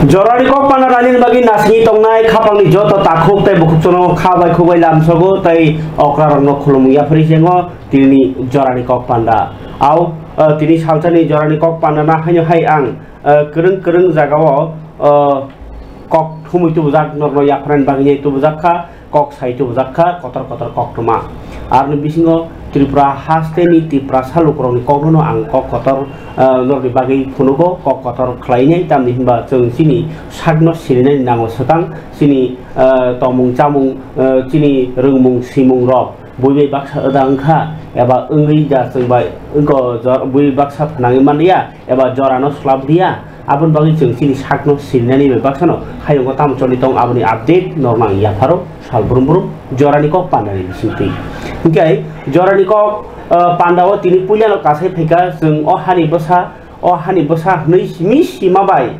Jorani kok pana ranin bagi nasi tongnai kapang joto takuk tai bukuk sono kabai kubai lam sogo tai okra rongno khulum ya fri sengo tini jorani kok panda au tini salsani jorani kok panda na hanyo hai ang kereng jagawo kok humui tu bujak norno ya fren bagi tu bujakka kok sai tu bujakka kotor kok tuma arni bisingo Tripura haste ni Tripura salukroni kokno ang kok kotor nordi bagi kunugo kok kotor khlainai tamni himba जों sini sagno sirinai nango setang sini tomung chamung sini rungmung simung rok buibai baksa adangkha eba engri ja जोंबा engko buibai baksa phanangi mandia eba jorano slab dia abon bagi जों sini sagno sirinai be baksano hayongo tam choli tong aboni update normang ya pharo sal burum jorani kok pandani sinti okay jorani kok pandawo tini punya lokasi pheka जों ohani basa nei simi simabai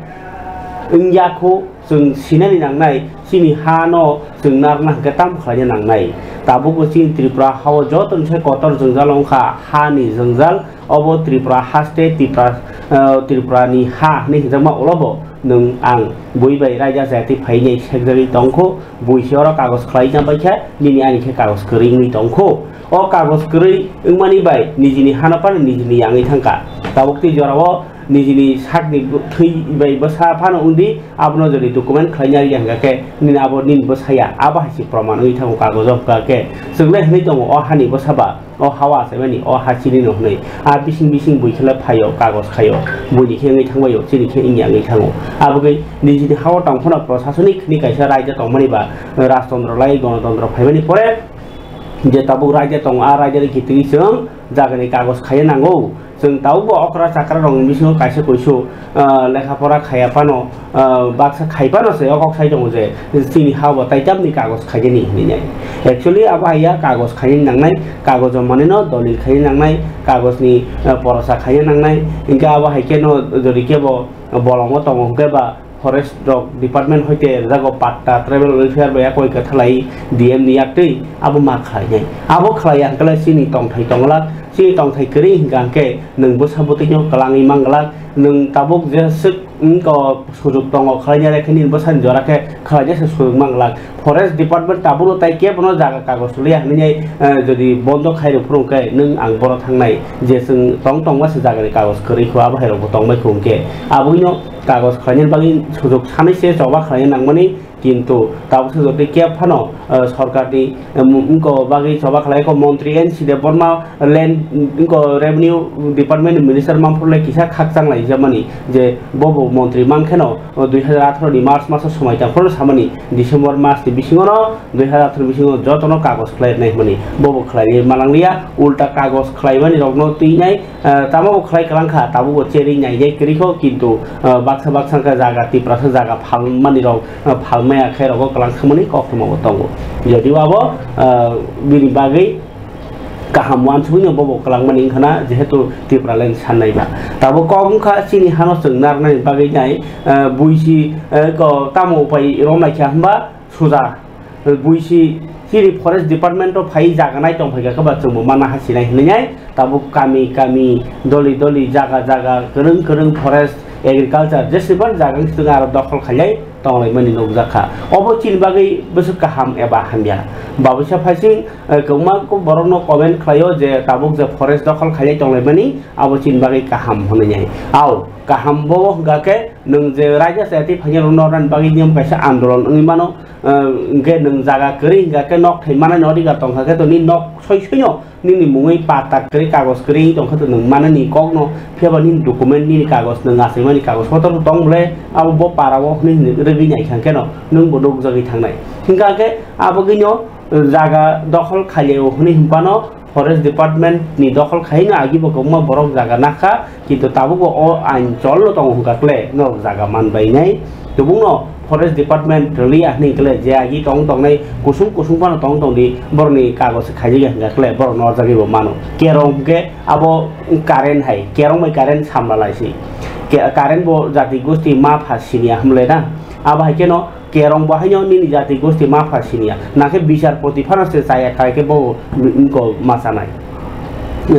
engyako जों sinani nangnai sini hano जों narna gatam khlanya nangnai tabugo sin Tripura hawo joton se kotor jongjalongkha hani jongjal obo Tripura haste Tripura ni ha ni jama olobo nung ang buibai raja jati phainai sekjari tongkho buisioro kagos khlaina baikha nini ani khe kagos kering ni tongkho o kagos keri engmani bai nijini hanapan nijini yangi thangka tabukti jorawo nijini sakni thui bai basa phano undi abno jodi document khlainari yangake nin abo nin basaya aba hasi praman ui thango kagos ke sungle hni tongo o hani basaba o hawa sebani o hachini no hnei a bising buikhla phayo kagos khayo buini khe ngai thangbayo chini khe ingya ngai thango abugai nijini hawa tongphona प्रशासनिक ni kaisa raja tongmani ba rajtondro lai gonotondro phaibani pore je tabu raja tong a raja kitri sung jagani kagos khaya nango जों ताउबो अकरा चाकरा रंग बिसिनो काइसे कइसो लेखापरा खायापानो बाक्सा खाइपानो से अकक साइ दङ जे सिनि हाबो ताइतामनि कागज खाइजेनि हिनिनाय एक्चुअली अब आइया कागज खाइनि नांनाय कागज मानेनो दलिल खाइनि नांनाय कागजनि परसा खाइनि नांनाय इनका अब हाइकेनो जरिकेबो बलंगो तंगकेबा फरेस्ट डिपार्टमेंट होते जागो पाट्टा ट्राइबल वेलफेयर बया कोइ कथालाई डीएम नि याक्तै अब मा खाइनाय अब खाया कला सिनि तंथाइ Tangla si tong thai keri hingangke nung bosabutinyo kalangi manglak nung tabuk jesuk ko sujug tongo khalanya rekhini bosan jorake khalanya se sujug manglak forest department taburo tai ke bono jaga kagos liya ni jodi bondo khairo phurungke nung ang boro thangnai je sung tong ma se jaga ni kagos keri khwa bahero botong mai khungke abuino kagos khalanya bagi sujug sanai se joba khalanya nangmani কিন্তু তাবসে যদি কে Fanon সরকারনি ইনকো বাগি সভা খালাই কো মন্ত্রী N C Debbarma land ইনকো revenue department minister মামফুরলে কিসা খাকচাংলাই Zamani যে ববো মন্ত্রী মাংখেনো 2018 नि मार्च मास समय ताफोर सामानि डिसेम्बर मास नि बिसिङनो 2018 बिसिङो जतनो कागज खलायनाय मानि बबो खलाय मालांलिया उल्टा कागज खलायबानि रगनो तुइनाय तामाबो खलाय कलांखा ताबो चेरि नाय जे करिखो किन्तु बाक्सा का जागा तिप्रास जागा फालमानि रग फालमाया खैरगो कलांखमनि कखमो तंगो जदि बाबो बिनि बागै kaham wan sunya bobo kalang maning khana jehetu Tripura len sanai ba tabo kong kha sini hano sengnar nai bagai nai buisi ko tamo pai romai kha hamba suja buisi sini forest department of phai jaga nai tong phai ka ba chungbo mana hasinai hnai tabo kami doli jaga kereng forest agriculture jeseban jaga sungar dokhol khalai tonglai mani nokjaka obo chin bagai besuk kaham eba hamya babisa phasing koma ko borokno comment khlayo je tabuk je forest dokhol khalai tonglai mani abo chin bagai kaham honai au kaham bo gake nung je raja sati phanya noran bagai niam kaisa andolon ngi mano nge nung jaga keri gake nok thai mana nori ga tongkha ke to ni nok soisinyo ni mungai pata keri kagos keri tongkha to nung mana ni kokno phebani document ni kagos nung asai mani kagos photo tongle abo bo parawo ni regi nyai khangke no nung bodok jagi thangnai hingga ke abo ginyo jaga dokhol khaleo huni himpano forest department ni dokhol khaina agi bokoma borok jaga nakha kintu tabugo o ancol no tong hungakle no jaga manbai nai tubungno forest department ri ahni kle je agi tong nai kusung pano tong di borni kagos khaji hingakle bor no jagi bo mano kerong ke abo current hai kerong mai current samlalai current bo jati gosti ma phasinia hamle na aba keno kerong bahanyo ni jati gosti ma phasinia nake bichar poti phanase saya kai ke bo ko masanai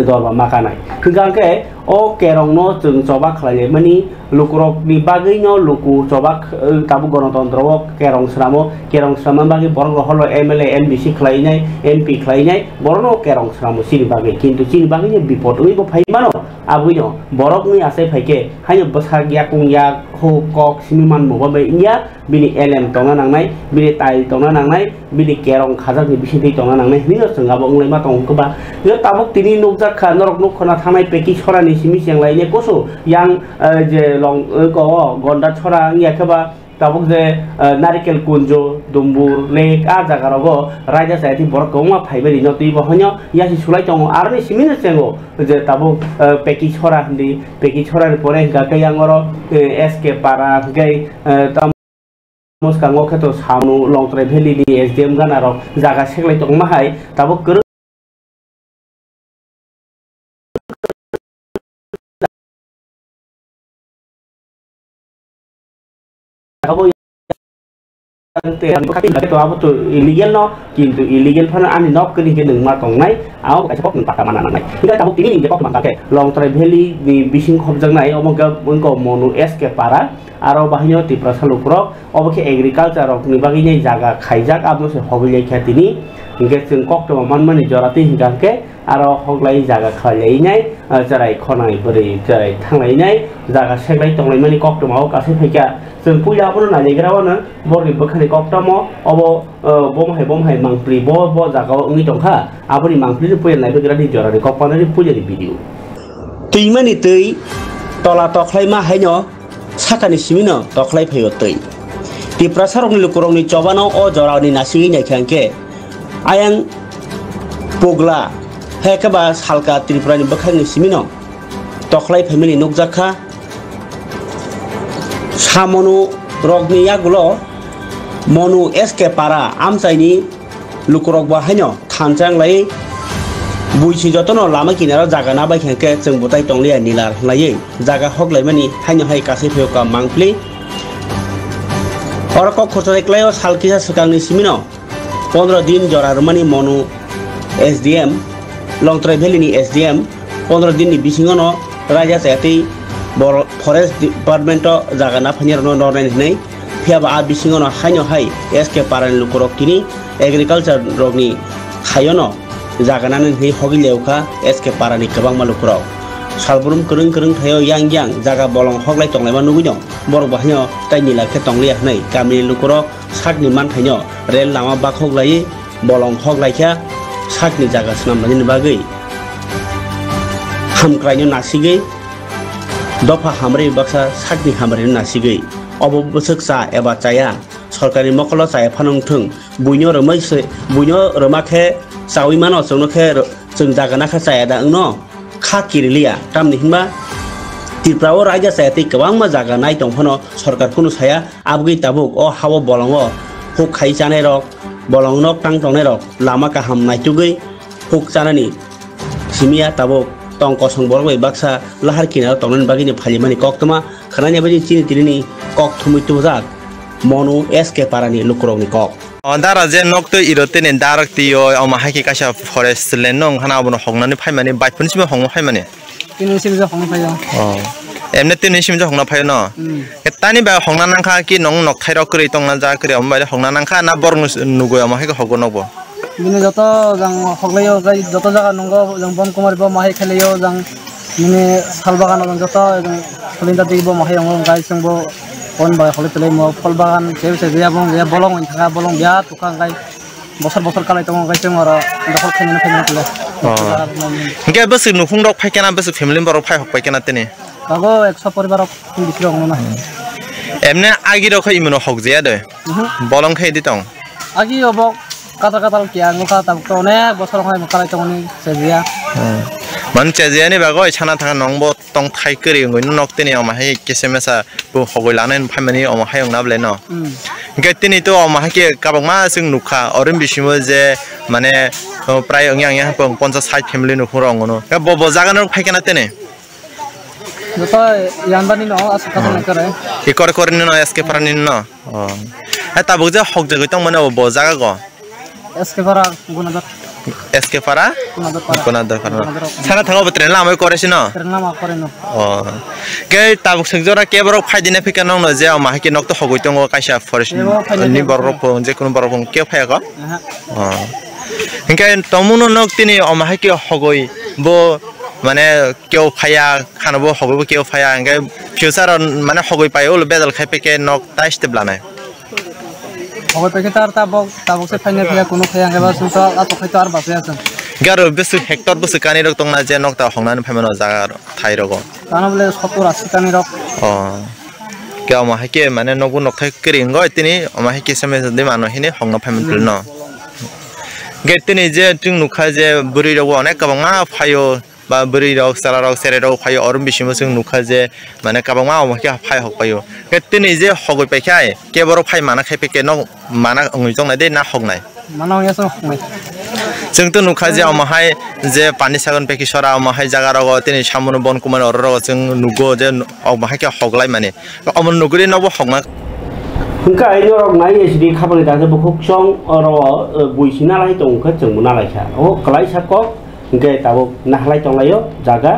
dorba makanai hingga ke o kerong no jeng coba khalai mani lukurok ni bagai no luku coba tabu gণতন্ত্র o kerong srama bagi borong holo MLA MDC khalai nai MP khalai nai borong no kerong sramo sini bagai kintu sini bagai ni bipot ui bo phai mano abui no borok ni ase phaike hayo basar gya kung ya ho kok simiman mo ba iya bini LM tongna nangnai bini tai tongna nangnai bini kerong khajak ni bisiti tongna nangnai ni sengabo nglai ma tong ko ba yo tabok tini nukjak kha norok nukhona thanai peki sorani simi senglai ne koso yang je long ko gonda chora ya khaba tabok je narikel kunjo dumbur lek a jagarogo raja saiti borok ma phaibari no tui bo honyo ya si sulai tong arni simi ne sengo je tabok peki chora handi peki chora pore ga kayang oro SK para gai Moskang to Samu Long Valley di SDM Ganaro jaga seglai tong mahai tabok keur to abo to illegal no kintu illegal phana ani nok kini ke nang ma tong nai ao ka chapok pata mana nai ida tabok tini ni jepok mangka ke Long Valley di bising khobjang nai omoga mongko monu SK para aro bahinyo ti prasalukro obake agriculture rok ni bagini jaga khaijak abo se hobilai khatini ingke jeng kok to manmani jorati hingke aro hoglai jaga khalai nai jarai khonai bari jarai thanglai nai jaga seglai tonglai mani kok to mau kase phaika jeng puja bono na legrawana borni bakhani kok to mo obo bomhai mangpli bo jaga ngi tongkha aboni mangpli puya nai begradi jorani kok panani puja di video tuimani tei tola tokhlai ma hainyo sakani simino toklai phayo tei ti prasarong ni lukurong ni chobano o jorani nasigi nyai khangke ayang pogla hekaba salka tripura ni bakhang ni simino toklai family nukjakha samonu rogni yagulo monu SK para amsaini lukurok ba hainyo thanjang lai buisi jotono lama kinaro jaga na bai khangke jeng butai tonglia nilar lai jaga hoglai mani hainyo hai kase phyoka mangpli orko khotai klayo salkisa sakangni simino 15 din jora romani monu SDM Long Valley ni SDM 15 din ni bisingono raja sati bor forest department jaga na phanyar no nornai nei phiaba a bisingono hainyo hai SK paran lukurok kini agriculture rogni hayono jaganan hi hogileuka SK parani kabang malukurau salburum kereng thayo yang jaga bolong hoglai tonglai ma nugui dong bor bahyo taini la ke tonglia nei kami lukuro sakni man thayo rel lama bak hoglai bolong hoglai kha sakni jaga snam ni bagai hamkraino nasigei dofa hamre baksa sakni hamre nasigei obo busuksa eba chaya सरकारि मकल चाय फानंथों बुइनो रमाखे सावि मानो जोंनोखे जों जागाना खा चाया दा न खा किरलिया तामनि हिनबा तिरप्राव राजा सायति गोबां मा जागानाय दंफानो सरकार कुनु साया आबगै ताबुक अ हाव बलंगो हुक खाइ जानाय रक बलंगनक टां तंनाय रक लामा का हामनाय तुगै हुक जानानि सिमिया ताबुक tongko songbor bai baksa lahar kinar tongnan bagini phalimani koktoma khananya baji chini tirini kok thumui tujak monu SK parani lukurongni kok Ondara je nokto irote ne darak tiyo ama haki kasha forest lenong hana abono hongnani phaimani baipun sime hongmo phaimani tinu simja hongna phayo emne tinu simja hongna phayo no etani ba hongna nangkha ki nong nok thairo kri tongna ja kri omba hongna nangkha na borng nugo ama haki hogonobo bini joto jang hoglayo gai joto jaga nongo jang bon kumar bo mahi kheleyo jang mini salbagan jang joto jang kholinda dibo mahi ong gai singbo on ba khole tele mo phol bagan se dia bong dia bolong thaga bolong bia tukang gai bosor kalai tong gai sing ora dakhol khene khene tele ge bus nufung rok phaikena bus family borok phai hok paikena tene kago 100 poribarok bisiro ngona emne agi rok imno hok je de bolong khai ditong agi obok kata kia ngoka tab to ne bosor khai kalai tong ni se dia man chejani bago chana thanga nongbo tong thai kri ngoi nok tini ama hai kesemesa bu hogoi lanen phaimani ama hai ong nable no ge tini to ama ha ke kabangma sing nukha orim bisimo je mane pray ongyang ya 50 60 family nukhurong no ga bo jaga no phaikena tene joto yanbani no asaka na kare ki kor ni no SK parani no ha ta bugja hok je tong mane bo jaga go SK para gunadak SK para Kunadar para sana thango betre lamai koresi no lama kore no ke tabuk sengjora ke borok phaidine phika nong no je ma hake nok to hogoi tongo kaisa forest ni borok je kono borok ke phaya ko hinkai tomuno nok tini ma hake hogoi bo মানে কেউ ফায়া খানবো হগো কেউ ফায়া আঙ্গে future মানে হগই পাইও বেদল খাই পেকে knock তাইস্তে ব্লানাই হগই পেকে তাবক সে ফাইনে ফিয়া কোনো ফায়া আঙ্গে বা সুতা আতো খাইতো আর বাসে আছেন গারো বেসু হেক্টর বেসু কানি রক তংনা যে নকটা হংনানি ফাইমানো জাগা থাই রক তানা বলে 70 80 কানি রক কেউ মা হাকে মানে নগু নকথাই করিং গয় তিনি মা হাকে সময় যদি মানো হিনে হংনা ফাইমান প্ল ন গেতিনি যে তুং নুখা যে বুরি রক অনেক কবংা ফায়ো বা বুরি রক সারা রক সেরে রক ফায়ো অরম বিশিমো जों নুখা যে মানে কবংা অমকে ফাই হক পায়ো গেতিনি যে হগই পাইখাই কে বড় ফাই মানা খাই পেকে ন মানা অংই জং নাই দে না হক নাই মানা হইয়াছ হক जों तो नुखा जे अमाहाय जे पानी सागन पेखि सरा अमाहाय जागा रग तिनि सामनो बन कुमान अर रग जों नुगो जे अमाहाय के हगलाय माने अमन नुगुरि नबो हगमा हुनका आइनो रग नाय एसडि खाबानि दाजे बुखुक सं अर बुइसिना लाय दंखा जों मुना लायखा ओ कलाय साक हुनके ताबो नाहलाय तंलायो जागा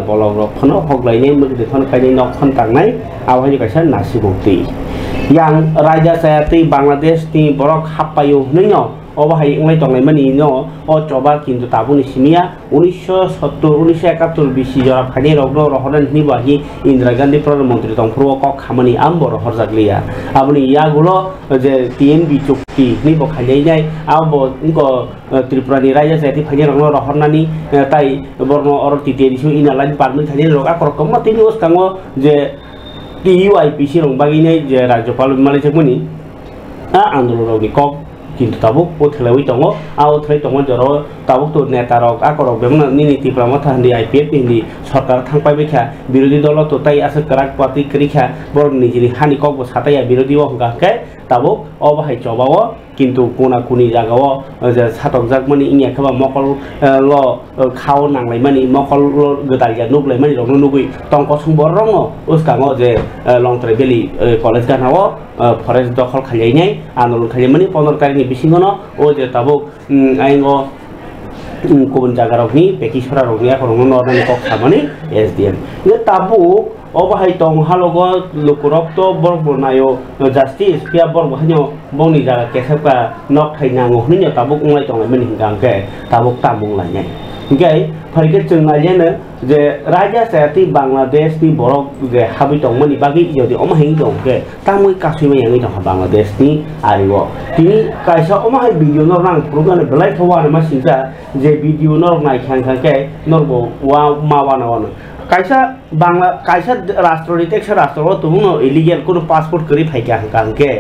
बलग रग फनो हगलायनि मगदे फन कायनि नक फन तांनाय आवहाय कायसा नासिबोति यां राजा सायाति बांग्लादेश नि बरक हापायो नैनो অবহাই ওই তংলাই মানি ন ও চবা কিন্তু তাবুনি সিমিয়া 1970 1971 বিসি জরা ফানি রগ্ন রহরান নিবাহি ইন্দিরা গান্ধী প্রধানমন্ত্রী তংফুর ক খামানি আমবর হরজাগলিয়া আবনি ইয়াগুলো যে টিএনবি চুক্তি নিব খাইলাই নাই আব ইনক ত্রিপুরানি রাজা জাতি ফানি রগ্ন রহরানি তাই বর্ণ অর তিতে দিছু ইনালাইন পারমিট খানি রগা করকম তিনি ওসকাঙ্গ যে টিইউআইপিসি রংবাগিনাই যে রাজ্যপাল মালিকমনি আন্দোলন রগি কক কিন্তু তাবুক ওথেলাউই দङ আওথ্লাই দङ জর তাবুক তো নেতা রক আকরক বেমন নীতি প্রমাথা হিন্দি আইপিএফ হিন্দি সরকার থাংপাই বেখা বিরোধী দল তো তাই আছে করাক পার্টি করিখা বড় নিজের হানি কক সাতাইয়া বিরোধী হংগাকে তাবুক অবাহাই চবাও কিন্তু কোনা কোনি জাগাও যে সাতক জাকমানি ইনিয়া খাবা মকল ল খাও নাংলাই মানি মকল গদাইয়া নুগলাই মানি রং নুগুই টংক সংবর রং উসকাঙ যে লংত্রে বেলি কলেজ গানাও ফরেস্ট দখল খাইনাই আন্দোলন খাইমানি 15 তারিখनि बिसिङनो ओ जे ताबुक आइंगो गुबुन जागारावनि पेकिसरा रंनिया खरंनो नरनानि कक खामानि एसडिएम ये ताबुक अबाहाय दं हालगो लुकुरक्तो बरबनायो जस्टिस पिया बरबहानो बंनि जागा केसेबका नक थाइनांगो हनिया ताबुक उंलाय दंलाय मानि हिंगांके ताबुक तामुं लायनाय ओंखाय फारिके जों नायनो जे राजा सायाति बांग्लादेश नि बरक जे हाबि दंमोन बागै जदि अमाहाय दंके तामुय कासुमै यांगै दं बांग्लादेश नि आरिवो तिनि कायसा अमाहाय भिडिअ न रां प्रोग्राम बेलाय थवानो मासिंसा जे भिडिअ न नायखांखाके नरबो वा मावानो कायसा बांग्ला कायसा राष्ट्रनि टेक्स राष्ट्र तुमुनो इलिगेल कोनो पासपोर्ट करि फाइका हांकांके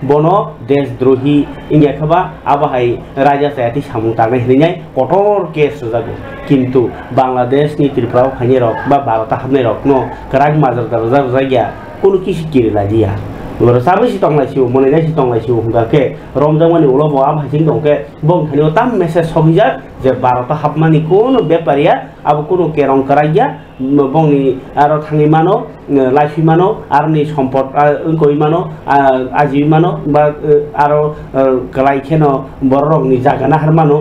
बनो देशद्रोही इंडिया खबा आबाहाय राजा सायाति सामुं तांनाय हरिनाय कठोर केस जागो किन्तु बांग्लादेश नि त्रिपुरा फाइने रक बा भारत हाबनाय रक न कराग माजार दरजा जायगा कोनो किसि किरिला दिया बर साबै सि तंलायसिउ मनेनाय सि तंलायसिउ हुंगाके रमजांमानि उलो बा भाइसिं दंके बं थानियो ताम मेसेज सबिजा जे भारत हाबमानि कोनो बेपारिया अब कोनो केरं कराइया बंनि आरो थाङि मानो लाइफि मानो आरनि सम्पद गय मानो आजि मानो बा आरो गलाइखेनो बररंनि जागाना हार मानो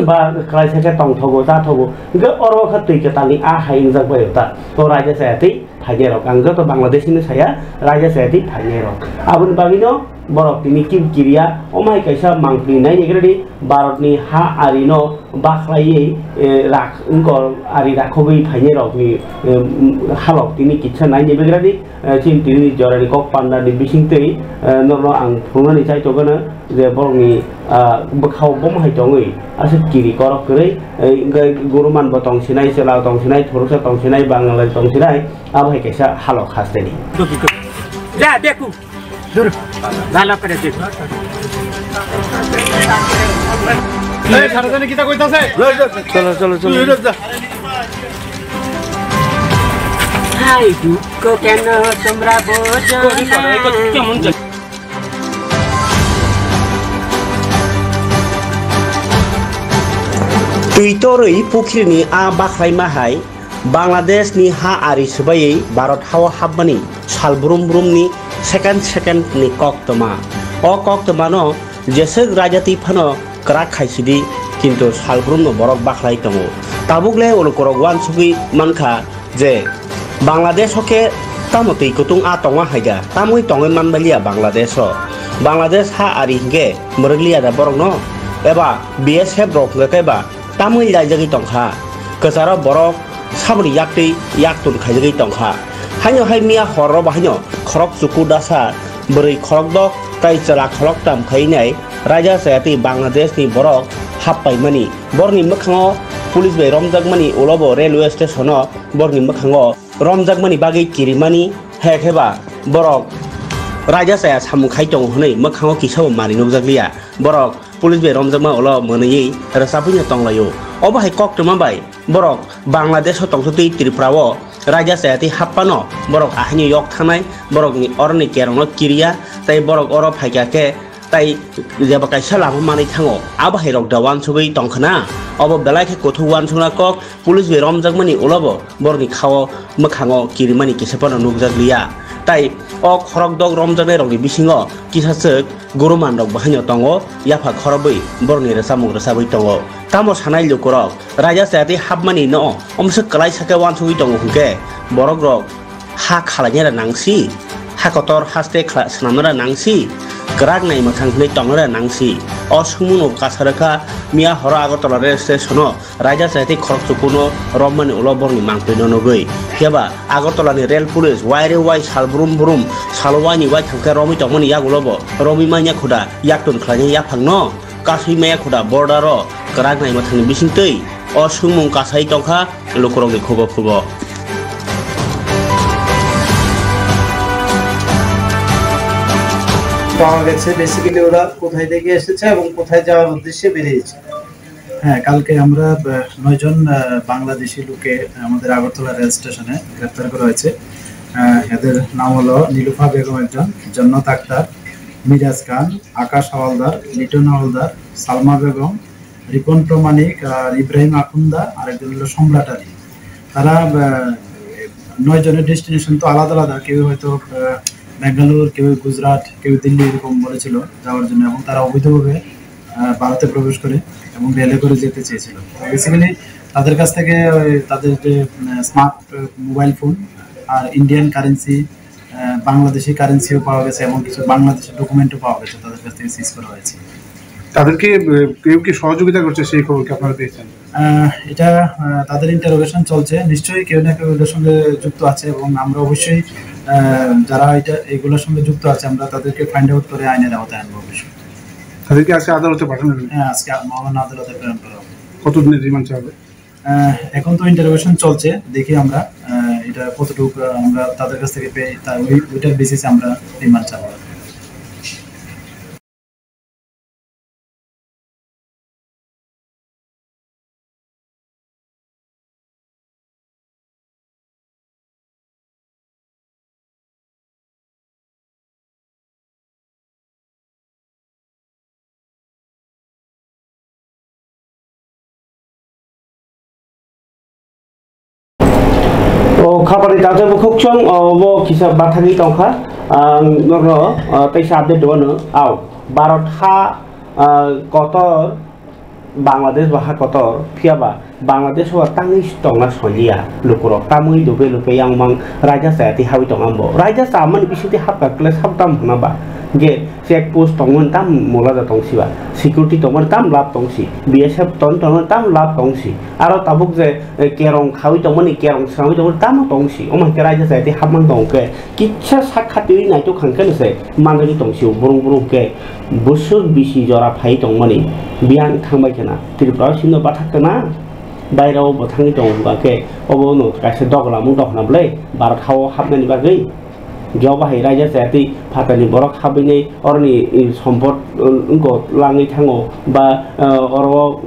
बा गलाइसेके तंथगो जाथगो गे अरो खतैके तानि आ हाइं जागबायता तो राजा सायाति फाइनेरक आंगो तो बांग्लादेशनि साया राजा सायाति फाइनेरक आबुन बागिनो बरक तिनि किम किरिया अमाय कायसा मांफ्लिनाय निग्रेदि भारतनि हा आरिनो बाखलायै राख इंकर आरि राखगै फाइनेरकनि हालक तिनि किच्छा नाय निबेग्रादि चिन तिनि जरानि कक पान्डानि बिसिंतै नरनो आं फुंनानि चाइतगोनो जे बरंनि बखाव बमहाय दङै आसे किरि करक करै गुरुमान बतंसिनाय सेला तंसिनाय थुरुसा तंसिनाय बांग्लादेश तंसिनाय आबाय कायसा हालक हास्तेनि जा देखु दूर झाला करे दे ए साराजने किता কইতাছে চলো চলো চলো হাই দুঃখ কেন তোমরা বোঝো না কেমন টুইটাरै पुखिरिनि आ बाख्लायमाहाय बांग्लादेशनि हा आरि सोबायै भारत हाव हाबमानि सालब्रुम ब्रुमनि सेकेंड नि कक्तमा ओ कक्तमानो जेसे राजाति फनो करा खाइसिदि কিন্তু সালব্রুমनो borok baklai tongo tabukle olokorok wansugui mankha je Bangladesh hoke tamotui kutung a tonga haida tamui tongai manbalia Bangladesh Bangladesh ha ari hingge moroglia da borok no eba BSF rok lekeba tamui laijagi tongkha kesara borok sabri yakti yaktun khaijagi tongkha hanyo hai mia horro bahanyo khorok suku dasa beri khorok dok tai chala khorok tam khainai raja sayati Bangladesh ni borok happai mani borni mokhango police bai romjagmani olobo railway station o borni mokhango romjagmani bagi kirimani hekheba borok raja saya samukhai tong honei mokhango kisabo mari nukjaglia borok police bai romjagma olo monei rasapunya tonglayo obo hai kok tuma bai borok Bangladesh tongsuti Tripura o raja sayati happano borok ahni yok thanai borok ni orni kerong kiriya tai borok oro phaikake tai jeba kaisa lamu mani thango aba herok dawan sugui tongkhana obo belai ke kothuwan suna kok police be romjagmani ulabo borni khao mokhango kirimani kisapano nukjaglia tai ok khorok dog romjagne rogni bisingo kisasuk guruman rok bahanyo tongo yafa khorobui borni resamung resabui tongo tamo sanai lukorok raja sayati habmani no omsuk kalai sake wan sugui tongo hungke borok rok ha khalanya nangsi ha kotor haste snamara nangsi Gerak nai makhang hlei tongra nangsi o sumuno kasaraka mia hora Agartala rail station raja sayati khorok sukuno romani uloborni mangpino nogoi keba Agartala ni rail police waire wai salbrum brum salwani wai thangka romi tongmani yagulobo romi manya khuda yaktun khlanya yaphangno kasui maya khuda border ro gerak nai makhang bisingtei o sumung kasai tongkha lokorok ni khobo khobo পাওয়া গেছে basically ওরা কোথায় থেকে এসেছে এবং কোথায় যাওয়ার উদ্দেশ্যে বেরিয়েছে হ্যাঁ কালকে আমরা 9 জন বাংলাদেশি লোকে আমাদের আগরতলা রেল স্টেশনে গ্রেফতার করা হয়েছে এদের নাম হলো নীলুফা বেগম একজন জান্নাত আক্তার মিরাজ খান আকাশ হাওলাদার লিটন হাওলাদার সালমা বেগম রিপন প্রমাণিক আর ইব্রাহিম আকুন্দা আর একজন হলো সম্রাট আলী তারা 9 জনের ডেস্টিনেশন তো আলাদা আলাদা কেউ হয়তো বেঙ্গালুরু কেউ গুজরাট কেউ দিল্লি এরকম বলেছিল যাওয়ার জন্য এবং তারা অবৈধভাবে ভারতে প্রবেশ করে এবং রেলে করে যেতে চেয়েছিল বেসিক্যালি তাদের কাছ থেকে তাদের যে স্মার্ট মোবাইল ফোন আর ইন্ডিয়ান কারেন্সি বাংলাদেশি কারেন্সিও পাওয়া গেছে এবং কিছু বাংলাদেশি ডকুমেন্টও পাওয়া গেছে তাদের কাছ থেকে সিজ করা হয়েছে তাদেরকে কেউ কি সহযোগিতা করছে সেই খবর কি আপনারা পেয়েছেন এটা তাদের ইন্টারোগেশন চলছে নিশ্চয়ই কেউ না কেউ এর সঙ্গে যুক্ত আছে এবং আমরা অবশ্যই যারা এগুলোর সঙ্গে যুক্ত আছে আমরা তাদেরকে ফাইন্ড আউট করে আইনের আওতায় আনবো অবশ্যই তাদেরকে আজকে আদালতে পাঠানো হবে হ্যাঁ আজকে মহামান্য আদালতে প্রেরণ করা হবে কতদিনের রিমান্ড চাবে এখন তো ইন্টারোগেশন চলছে দেখি আমরা এটা কতটুকু আমরা তাদের কাছ থেকে পেয়ে ওইটার বেসিসে আমরা রিমান্ড চাবো Kapal di tahu buku cong, wo kisah batagi tongkha, noro, tapi sabda dua no, aw, Barat ha kotor, Bangladesh bah kotor, piaba, Bangladesh wa tangi tongna solia, lukurok tamu itu lupe yang mang raja saya ti hawi tongambo, raja sama ni bisiti hap kelas hap tam naba, ge check post tongon tam mula da tongsi ba, security tongon tam lap tongsi, BSF tongon tam lap tongsi, aro tabuk je kerong hawi tongon ni kerong hawi tongon tam tongsi, omang ke raja saya ti hap mang tongke, kitcha sakhatiri na itu khangken se mandali tongsi burung burung ke, busur bisi jora phai tongmani, biang thangbai kena, Tripura sino bathak kena. Daerah batang itu orang ke, orang nu kasih dog lamu dog nablay, barat hawa habnya ni bagai, jauh bahaya raja sehati, fatani borok habnya orang ni sampot engkau langi thango, ba orang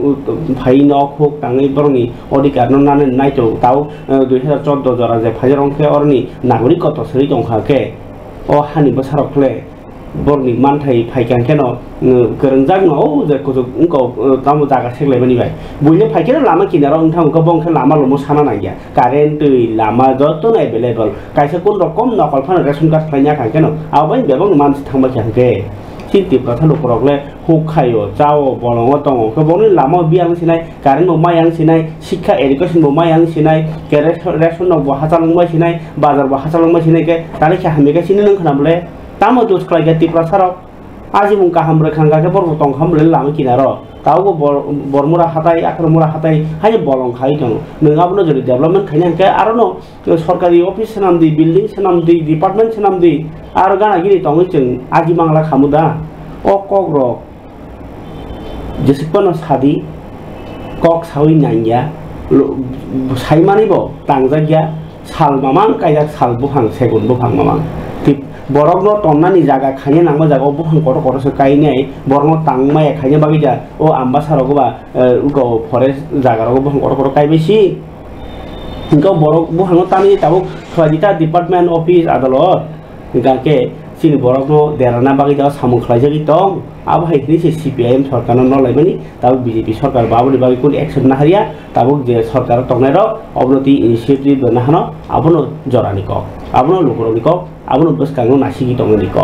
bahaya nak hok tangi borong ni, orang karena nane naik tu tahu 2014 raja bahaya orang ke orang ni nagurik kotor seri orang ke, oh hani besar okle. Borni mantai paikan keno kerenjang no je kusuk engkau tamu jaga seklai bani bai buile paikan lama kinara untang engkau bong kan lama lomo sana naya karen tui lama joto na available kaisa kun rokom na kalpan ration card lainnya kan keno awain bebang man thangba kan ke চিন্তি প্রথা লোকরকলে hook খাইও চাও বলং দङ বনি Lama বিয়াং Sinai current বো Mayang Sinai শিক্ষা education বো Mayang Sinai কে ration বো হাচালংबाय সিনাই বাজার বো হাচালংबाय সিনাই কে তারে কে হামিকে সিনি নং খানাमले तामो दुस क्लाइगे तिप्रा साराव आजि मुं काहाम रेखांगा के बरबो तंग खामले लाम किनारो तावबो बरमुरा हाताय आखरमुरा हाताय हाय बलं खाइ दङ नङाबो जदि डेभलपमेन्ट खाइनांके आरो न सरकारि अफिस नामदि बिल्डिं नामदि डिपार्टमेन्ट नामदि आरो गानागिरि दङै जों आजि मांला खामुदा अ कग्र जेसेबानो सादि कक सावि नांगिया साइमानिबो तांजागिया साल मामां कायजा साल बुहां सेगुन बुहां मामां बरफनो तन्नानि जागा खायनो नांगौ जागा बुहां कट कटसो गायनाय बरफनो तांमाय खायनो बागै जा ओ आम्बासारावबा उगो फरेस्ट जागाराव बुहां कट कट गायबेसि इनका बरफ बुहांनो तानि ताबो खलाजिता डिपार्टमेन्ट अफिस आदाলত गाके सिनि बरफनो देराना बागै जा सामु खलायजि दं आबो हायनि सीपीआईएम सरकारनो नलायमानि ताबो बीजेपी सरकार बाबुनि बागै कोन एक्शन ना हारिया ताबो जे सरकार तंनाय र अबनति इनिशिएटिभ बनाहनो आबनो जरानि क आबनो लोकरनि क आबनो बसकांगो नासिगि दंनि क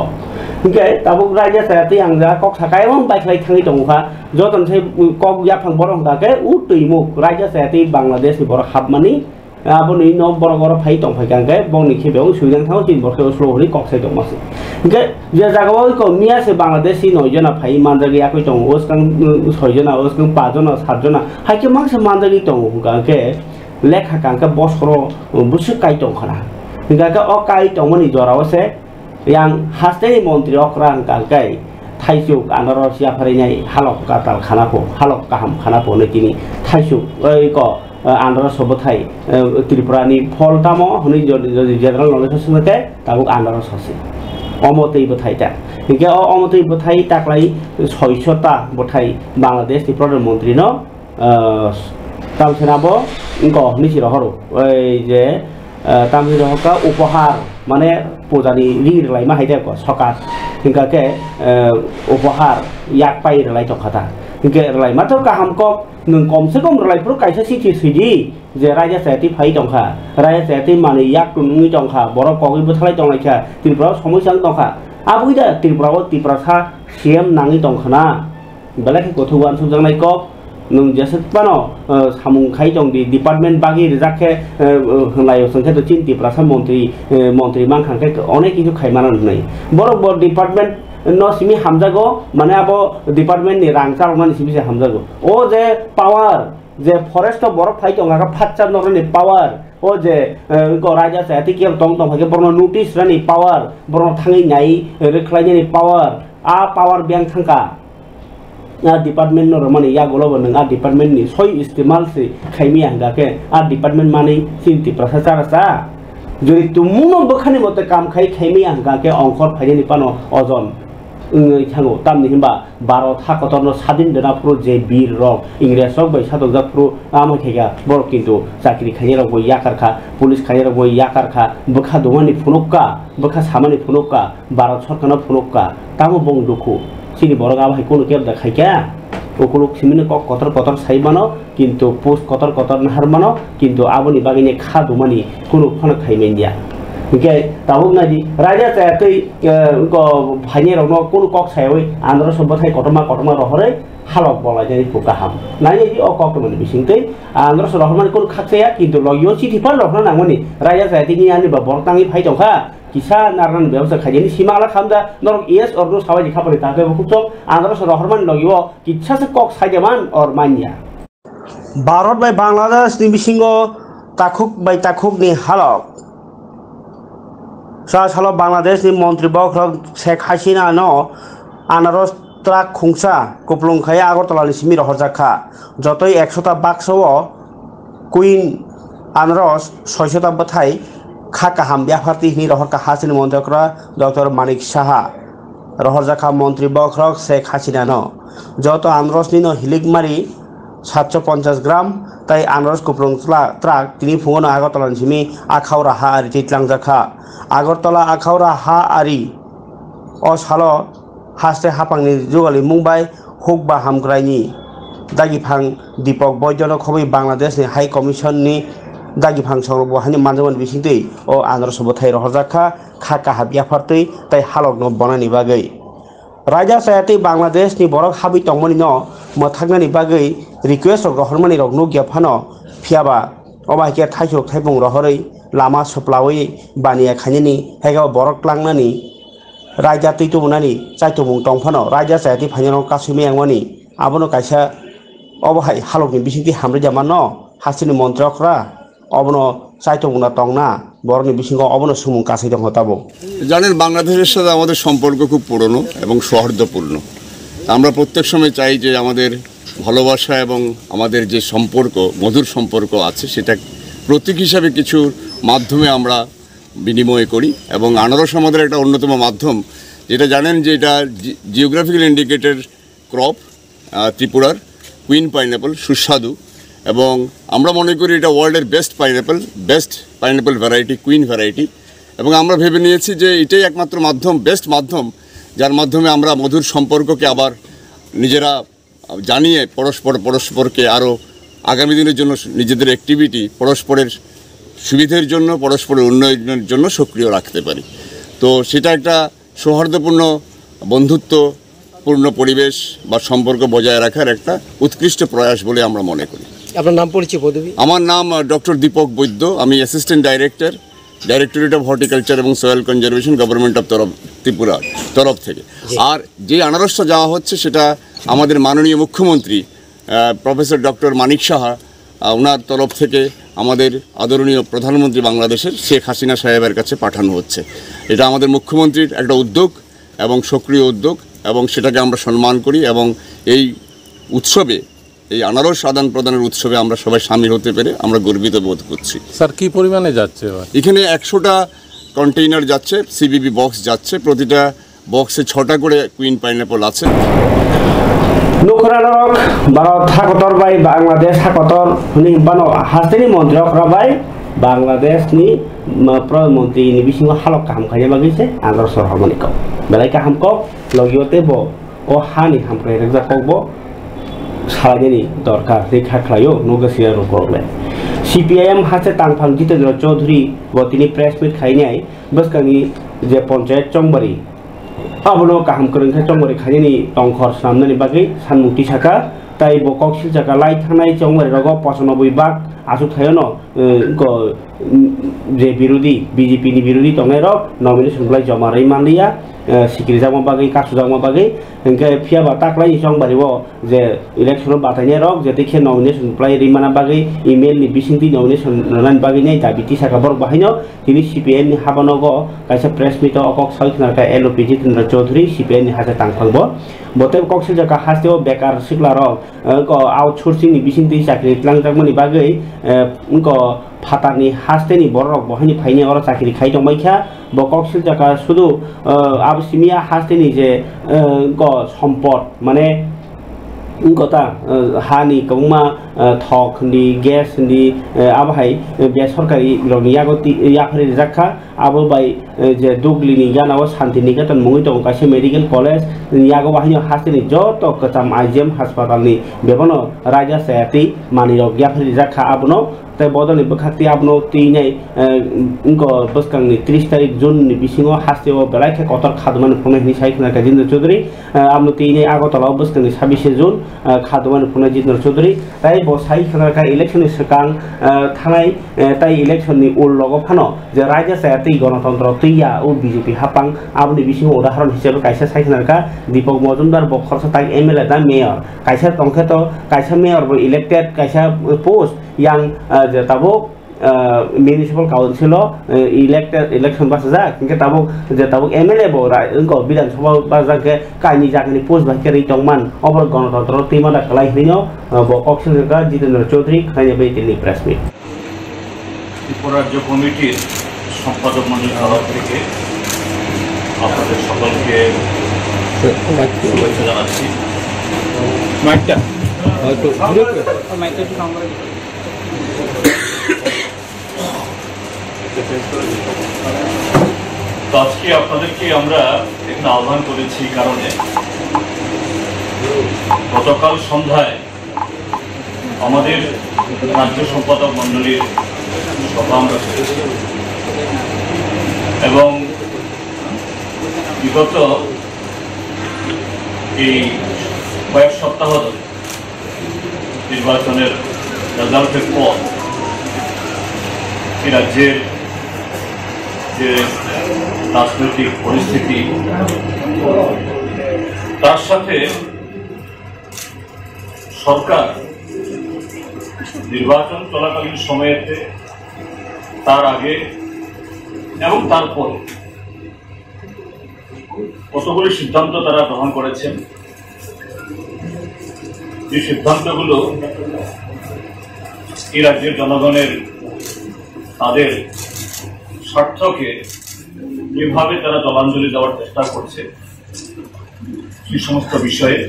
इनके ताबो राजा सायाति आंजा कक थाकायम बाइखलाय थाङि दंखा जतनसे कक याफां बरं गाके उ दैमुक राजा सायाति बांलादेश बर हाबमानि आबनो इ न बर फाइ दं फाइगांगे बंनि खेबेव सुइदां थाव दिन बरखे स्लोहरि कक्साय दंमासे इनके जे जागाव को मियासे बांलादेशी नयजना फाइ मानजागि आखै दं ओसकां सयजना ओसकां पाजना सातजना हाइके मांसे मानजागि दं गाके लेखा कांके बसरो बुसु काइ दं खना गाके अ काइ दंमनि जरावसे yang हास्टेनि मन्त्रि अक्रा गाके थाइसुक आनारस याफारिनाय हालक काताल खानाखौ हालक काहाम खानाखौ नैतिनि थाइसुक ओइ क आनारस सबथाय त्रिपुरानि फलताम हनै जेनेरेल नलेज सनके ताबुक आनारस हसे अमतै बथायता इके अमतै बथाय ताक्लाय 600 ता बथाय बांलादेशनि प्रधानमन्त्री न तामसेनाबो इनको निसि रहरो ओइ जे तामसेनाहका उपहार माने पूजानि रिरलाय मा हायदे को सकात इनकाके उपहार याक पाइ रलाय तखता इनके रलाय माथो काहाम को नों कमसे कम रलाय प्रो कायसा सिथि सिदि जे राजा सायति फाइ दंखा राजा सायति माने याक तुनुङि दंखा बर कगै बोथालाय दंलायखा त्रिपुरा समस्या दंखा आबुइदा त्रिपुरासा सीएम नाङि दंखाना बेलाके गथौआन सुजानाय क नों जेसेबानो सामुं खाइ दं दि डिपार्टमेन्ट बागि जाखे होलाय संखे तो चिन त्रिपुरासा मन्त्रि मांखांखे अनेक किछु खायमाना नै बर डिपार्टमेन्ट न सिमि हामजागो माने अब डिपार्टमेन्ट नि रां चालनानि सिमि हामजागो ओ जे पावर जे फरेस्ट बरफ फाइ दं आका फाच्चा नरनि पावर ओ जे को राजा सायति के दं फाके बरनो नोटिस रानि पावर बरनो थाङै नाय रेख्लायनि पावर आ पावर ब्यांक थांका आ डिपार्टमेंट न रमानि या गलब नों आ डिपार्टमेंट नि सय इस्तेमाल से खाइमि आंगाके आ डिपार्टमेंट माने सिन्ति प्रशासनसा जदि तुमुनो बखानि मते काम खाइमि आंगाके अंकर फाइनि पानो अजन थांगो तामनि हिमबा 12 था कतरनो सादिन देना प्रो जे बीर रक इंग्रेज रक बै सादक प्रो आमाखेगा बर किन्तु चाकरि खाइनि रक बय याकारखा पुलिस खाइनि रक बय याकारखा बखा दमानि फुनुक्का बखा सामानि फुनुक्का भारत सरकारनो फुनुक्का तामो बं दुखु सिनि बरगा भाइ कोनो केब देखाइका ओकुलुक सिमिने कतर साइमानो किन्तु पोस्ट कतर नाहारमानो किन्तु आबोनि बागिने खा दमानि कोनो फन खाइमेन्दिया इके ताबुक नादि राजा चायतै को भाइने रनो कोनो कक सायवै आन्द्र सबथाय कटमा रहरै हालक बलाय जानि फुकाहाम नायनि दि अ कक माने बिसिंतै आन्द्र सरहमान कोनो खाकसाया किन्तु लगियो सिथिफार रहना नांगोनि राजा चायतैनि आनि बा बरताङि फाइ दंखा किसा नारनान बेवसा खायनि सिमाला खामदा नरक एस अरनो साबाजि खापरि ताके बुकुचक आन्द्र सरहमान लगियो किछासे कक सायदेमान और मानिया भारत बाय बांग्लादेश नि बिसिंगो ताखुक नि हालक सालो बांग्लादेश नि मंत्री बख्रक शेख हासिना न आनारस ट्राक खुंसा कुपलुंखाया आगरतलानि सिमि रहरजाखा जतै 100 ता बाक्सो कुइन आनारस 600 ता बथाय खाका हाम व्यापारती नि रहरका हासिन मन्त्रकरा डॉक्टर मानिक साहा रहरजाखा मंत्री बख्रक शेख हासिना न जत आनारस नि न हिलिकमारी 750 ग्राम ताई आनारस कुपलुं ट्राक तिनि फुङनो आगरतलानि सिमि आखावरा हा आरि तितलांजाखा आगरतला आखावरा हा आरि अ सालो हास्ते हापांनि जुगालि मुंबाइ हुकबा हामग्रायनि दागिफां दीपक बैद्यनो खबै बांलादेशनि हाई कमिशननि दागिफां सौरभ हानि मानजमान बिसिंतै अ आनारस बथाय रहरजाखा खाका हाबियाफारतै ताई हालक न बनानि बागै Raja Sayati Bangladesh ni borok habi tongmani no mothaknani bagai request rok rohormani rok nugya phano phiaba obai ke thaisok thaipung rohorei lama soplawi bania khanini hega borok langnani Raja tuitu munani chaitumung tongphano Raja Sayati phanyanong kasumi angmani abono kaisa obai halokni bisingti hamre jamano hasini montrokra obono chaitumungna tongna বরনি বিসঙ্গ অবন সুমুং কাছে দং হতাবো জানেন বাংলাদেশের সাথে আমাদের সম্পর্ক খুব পুরনো এবং সৌহার্দ্যপূর্ণ আমরা প্রত্যেক সময় চাই যে আমাদের ভালোবাসা এবং আমাদের যে সম্পর্ক মধুর সম্পর্ক আছে সেটা প্রতীক হিসাবে কিছু মাধ্যমে আমরা বিনিময় করি এবং আনারস আমাদের একটা অন্যতম মাধ্যম যেটা জানেন যে এটা জিওগ্রাফিক্যাল ইন্ডিকেটর ক্রপ ত্রিপুরার কুইন পাইনঅ্যাপল সুস্বাদু এবং আমরা মনে করি এটা ওয়ার্ল্ডের best pineapple variety queen variety এবং আমরা ভেবে নিয়েছি যে এটাই একমাত্র মাধ্যম বেস্ট মাধ্যম যার মাধ্যমে আমরা মধুর সম্পর্ককে আবার নিজেরা জানিয়ে পরস্পরকে আরও আগামী দিনের জন্য নিজেদের অ্যাক্টিভিটি পরস্পরের সুবিধার জন্য পরস্পরের উন্নয়নের জন্য সক্রিয় রাখতে পারি তো সেটা একটা সৌহার্দ্যপূর্ণ বন্ধুত্বপূর্ণ পরিবেশ বা সম্পর্ক বজায় রাখার একটা উৎকৃষ্ট প্রয়াস বলে আমরা মনে করি আপনার নাম পরিচয় পদবি আমার নাম ডক্টর দীপক বৈদ্য আমি assistant director directorate of horticulture এবং soil conservation government of Tripura তরফ থেকে আর যে আনারসটা যাওয়া হচ্ছে সেটা আমাদের মাননীয় মুখ্যমন্ত্রী প্রফেসর ডক্টর মানিক সাহা ওনার তরফ থেকে আমাদের আদরণীয় প্রধানমন্ত্রী বাংলাদেশের শেখ হাসিনা সাহেবের কাছে পাঠানো হচ্ছে এটা আমাদের মুখ্যমন্ত্রীর একটা উদ্যোগ এবং সক্রিয় উদ্যোগ এবং সেটাকে আমরা সম্মান করি এবং এই উৎসবে এই আনারস আদান প্রদানের উৎসবে আমরা সবাই শামিল হতে পেরে আমরা গর্বিত বোধ করছি স্যার কি পরিমাণে যাচ্ছে এখানে 100টা কন্টেইনার যাচ্ছে সিবিবি বক্স যাচ্ছে প্রতিটা বক্সে 6টা করে কুইন পাইনঅ্যাপল আছে নুখরানক ভারত হাকতর বাই বাংলাদেশ হাকতর নি বানো হাস্তেনি মন্ত্রক রাবাই বাংলাদেশ নি প্রধানমন্ত্রী নি বিসিং হালক কাম খাইয়া বাগিছে আনারস হরমনিক বেলাই কাম ক লগিওতে ব ও হানি হাম প্রায় রেজা কব সারাদিনই দরকার রেখা খাইও নগসিয়া রোগলে সিপিআইএম হাসে তাংফাং জিতেন্দ্র চৌধুরী তিনি প্রেস মিট খাইনাই বসকানি যে পঞ্চায়েত চংবারি আবনো কাহাম করংখা চংবারি খাইনি টংখর সামনানি বাগै সানমুক্তি সাকা তাই বককসিল জায়গা লাই থানায় চংবারি রগ 95 ভাগ আসু থায়নো যে বিরোধী বিজেপি নি বিরোধী তংনাই রগ নমিনেশন প্লাই জমা रै মানলিয়া সিকিরি জামা বাগै কাছু জামা বাগै এনকে ফিয়াবা তাকলাই চংবারিব যে ইলেকশন বাতাইনাই রগ যেতে খে নমিনেশন প্লাই রিমানা বাগै ইমেল নি বিসিংতি নমিনেশন রান বাগै নাই দাবিতি সাকা বর বাহাইনো তিনি সিপিএম নি হাবানগ কাইসা প্রেস মিট অকক সাইখনারকা এলওপি জিতেন্দ্র চৌধুরী সিপিএম নি হাসে তাংফাংব বতে কক্সিল জায়গা হাসতেও বেকার শিকলা রগ আউটসোর্সিং নি বিসিংতি চাকরি ত্লাংজাকমানি বাগै ফাতানি হাসতেনি বড় রক বহানি ফাইনি ওরা চাকরি খাই দমাইখা বককসিল জায়গা শুধু আবসিমিয়া হাসতেনি যে সম্পদ মানে কথা হানি কমা থক নি গ্যাস নি আবহাই বে সরকারি রনি ইয়াগতি ইয়াফারি জাখা আবো বাই যে দুগলিনি গানাও শান্তি নিকেতন মুই দং কাছে মেডিকেল কলেজ ইয়াগো বাহিনী হাসিনি যত কতাম আইজিএম হাসপাতালনি বেবন রাজা সায়াতি মানি রক ইয়াফারি জাখা আবনো তাই বদলে বখাতি আপনো তিনাই বসকাংনি 30 তারিখ জুন নি বিসিংও হাসতেও বেলাইখে কতর খাদমান ফোনে নি সাইখনা কাজিন্দ্র চৌধুরী আপনো তিনাই আগতলা বসকাংনি 26 জুন খাদমান ফোনে জিন্দ্র চৌধুরী তাই ব সাইখনা কা ইলেকশন সকাং থানাই তাই ইলেকশন নি উল লগ ফানো যে রাজা সায়াতি গণতন্ত্র তৈয়া ও বিজেপি হাপাং আপনি বিসিং উদাহরণ হিসেবে কাইসা সাইখনা কা দীপক মজুমদার বখরস তাই এমএলএ দা মেয়র কাইসা তংখেত কাইসা মেয়র ইলেক্টেড কাইসা পোস্ট ইয়াং যে তাবুক মিউনিসিপাল কাউন্সিল ইলেকশন বাসা যা কিন্তু তাবুক যে তাবুক এমএলএ বো বিধানসভা বাজাকে কাইনি জাগনি পোস্ট বাকে রিটংমান অবর গণতন্ত্র তিমাদা কলাই হিনো বককসিল জায়গা জিতেন্দ্র চৌধুরী খাইনে বেইতিনি প্রেস মিট ত্রিপুরা রাজ্য কমিটির সম্পাদক মণ্ডলীর তরফ থেকে আপনাদের সকলকে শুভেচ্ছা জানাচ্ছি আজকে আপনাদেরকে আমরা একটা আহ্বান করেছি কারণে গতকাল সন্ধ্যায় আমাদের রাজ্য সম্পাদক মণ্ডলীর সভা আমরা করেছি এবং বিগত এই কয়েক সপ্তাহ ধরে নির্বাচনের রেজাল্টের পর এই রাজ্যের যে রাজনৈতিক পরিস্থিতি তার সাথে সরকার নির্বাচন চলাকালীন সময়েতে তার আগে এবং তারপরে কতগুলি সিদ্ধান্ত তারা গ্রহণ করেছেন, যে সিদ্ধান্তগুলো এই রাজ্যের জনগণের তাদের স্বার্থকে যেভাবে তারা জলাঞ্জলি দেওয়ার চেষ্টা করছে সেই সমস্ত বিষয়ে,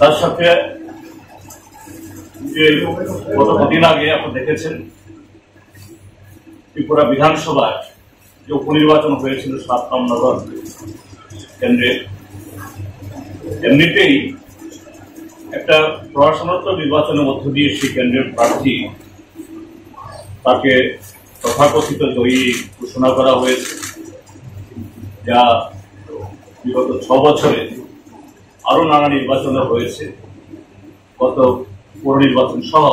তার সাথে যে গত কদিন আগে আপনি দেখেছেন ত্রিপুরা বিধানসভায় যে উপনির্বাচন হয়েছিল ৭ নগর কেন্দ্রে, এমনিতেই একটা প্রশাসনত্ব নির্বাচনের মধ্য দিয়ে সেই কেন্দ্রের প্রার্থী তাকে তথাকথিত জয়ী ঘোষণা করা হয়েছে, যা বিগত ৬ বছরে আরো নানা নির্বাচনে হয়েছে, গত পৌর নির্বাচন সহ।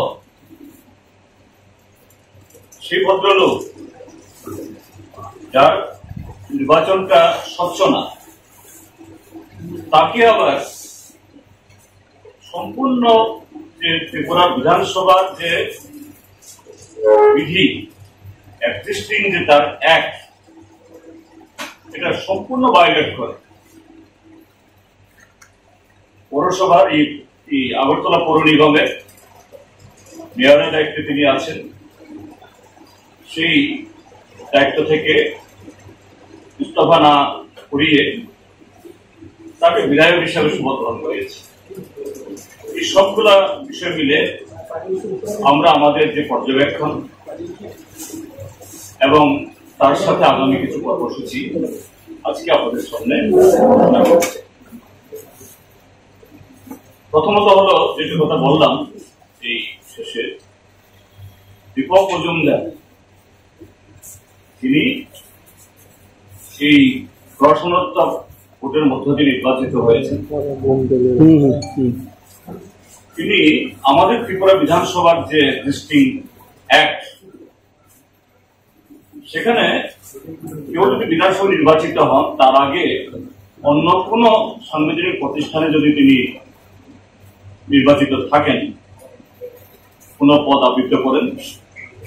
সেই ভদ্রলোক যার নির্বাচনটা স্বচ্ছ না, তাকে আবার সম্পূর্ণ যে ত্রিপুরা বিধানসভার যে বিধি এক্সিস্টিং যে তার অ্যাক্ট, এটা সম্পূর্ণ ভায়োলেট করে। পৌরসভার এই আগরতলা পৌর নিগমের মেয়রের দায়িত্বে তিনি আছেন, সেই দায়িত্ব থেকে ইস্তফা না করিয়ে তাকে বিধায়ক হিসাবে শপথ গ্রহণ করিয়েছে। এই সবগুলা বিষয় মিলে আমরা আমাদের যে পর্যবেক্ষণ এবং তার সাথে আগামী কিছু কর্মসূচি আজকে আপনাদের সামনে ঘোষণা করছি। প্রথমত হলো যেটি কথা বললাম এই শেষে, দীপক মজুমদার তিনি এই প্রশাসনোত্তর ভোটের মধ্য দিয়ে নির্বাচিত হয়েছেন। তিনি আমাদের ত্রিপুরা বিধানসভার যে এক্সিস্টিং অ্যাক্ট, সেখানে কেউ যদি বিধানসভা নির্বাচিত হন তার আগে অন্য কোনো সাংবিধানিক প্রতিষ্ঠানে যদি তিনি নির্বাচিত থাকেন, কোন পদ আবৃত্ত করেন,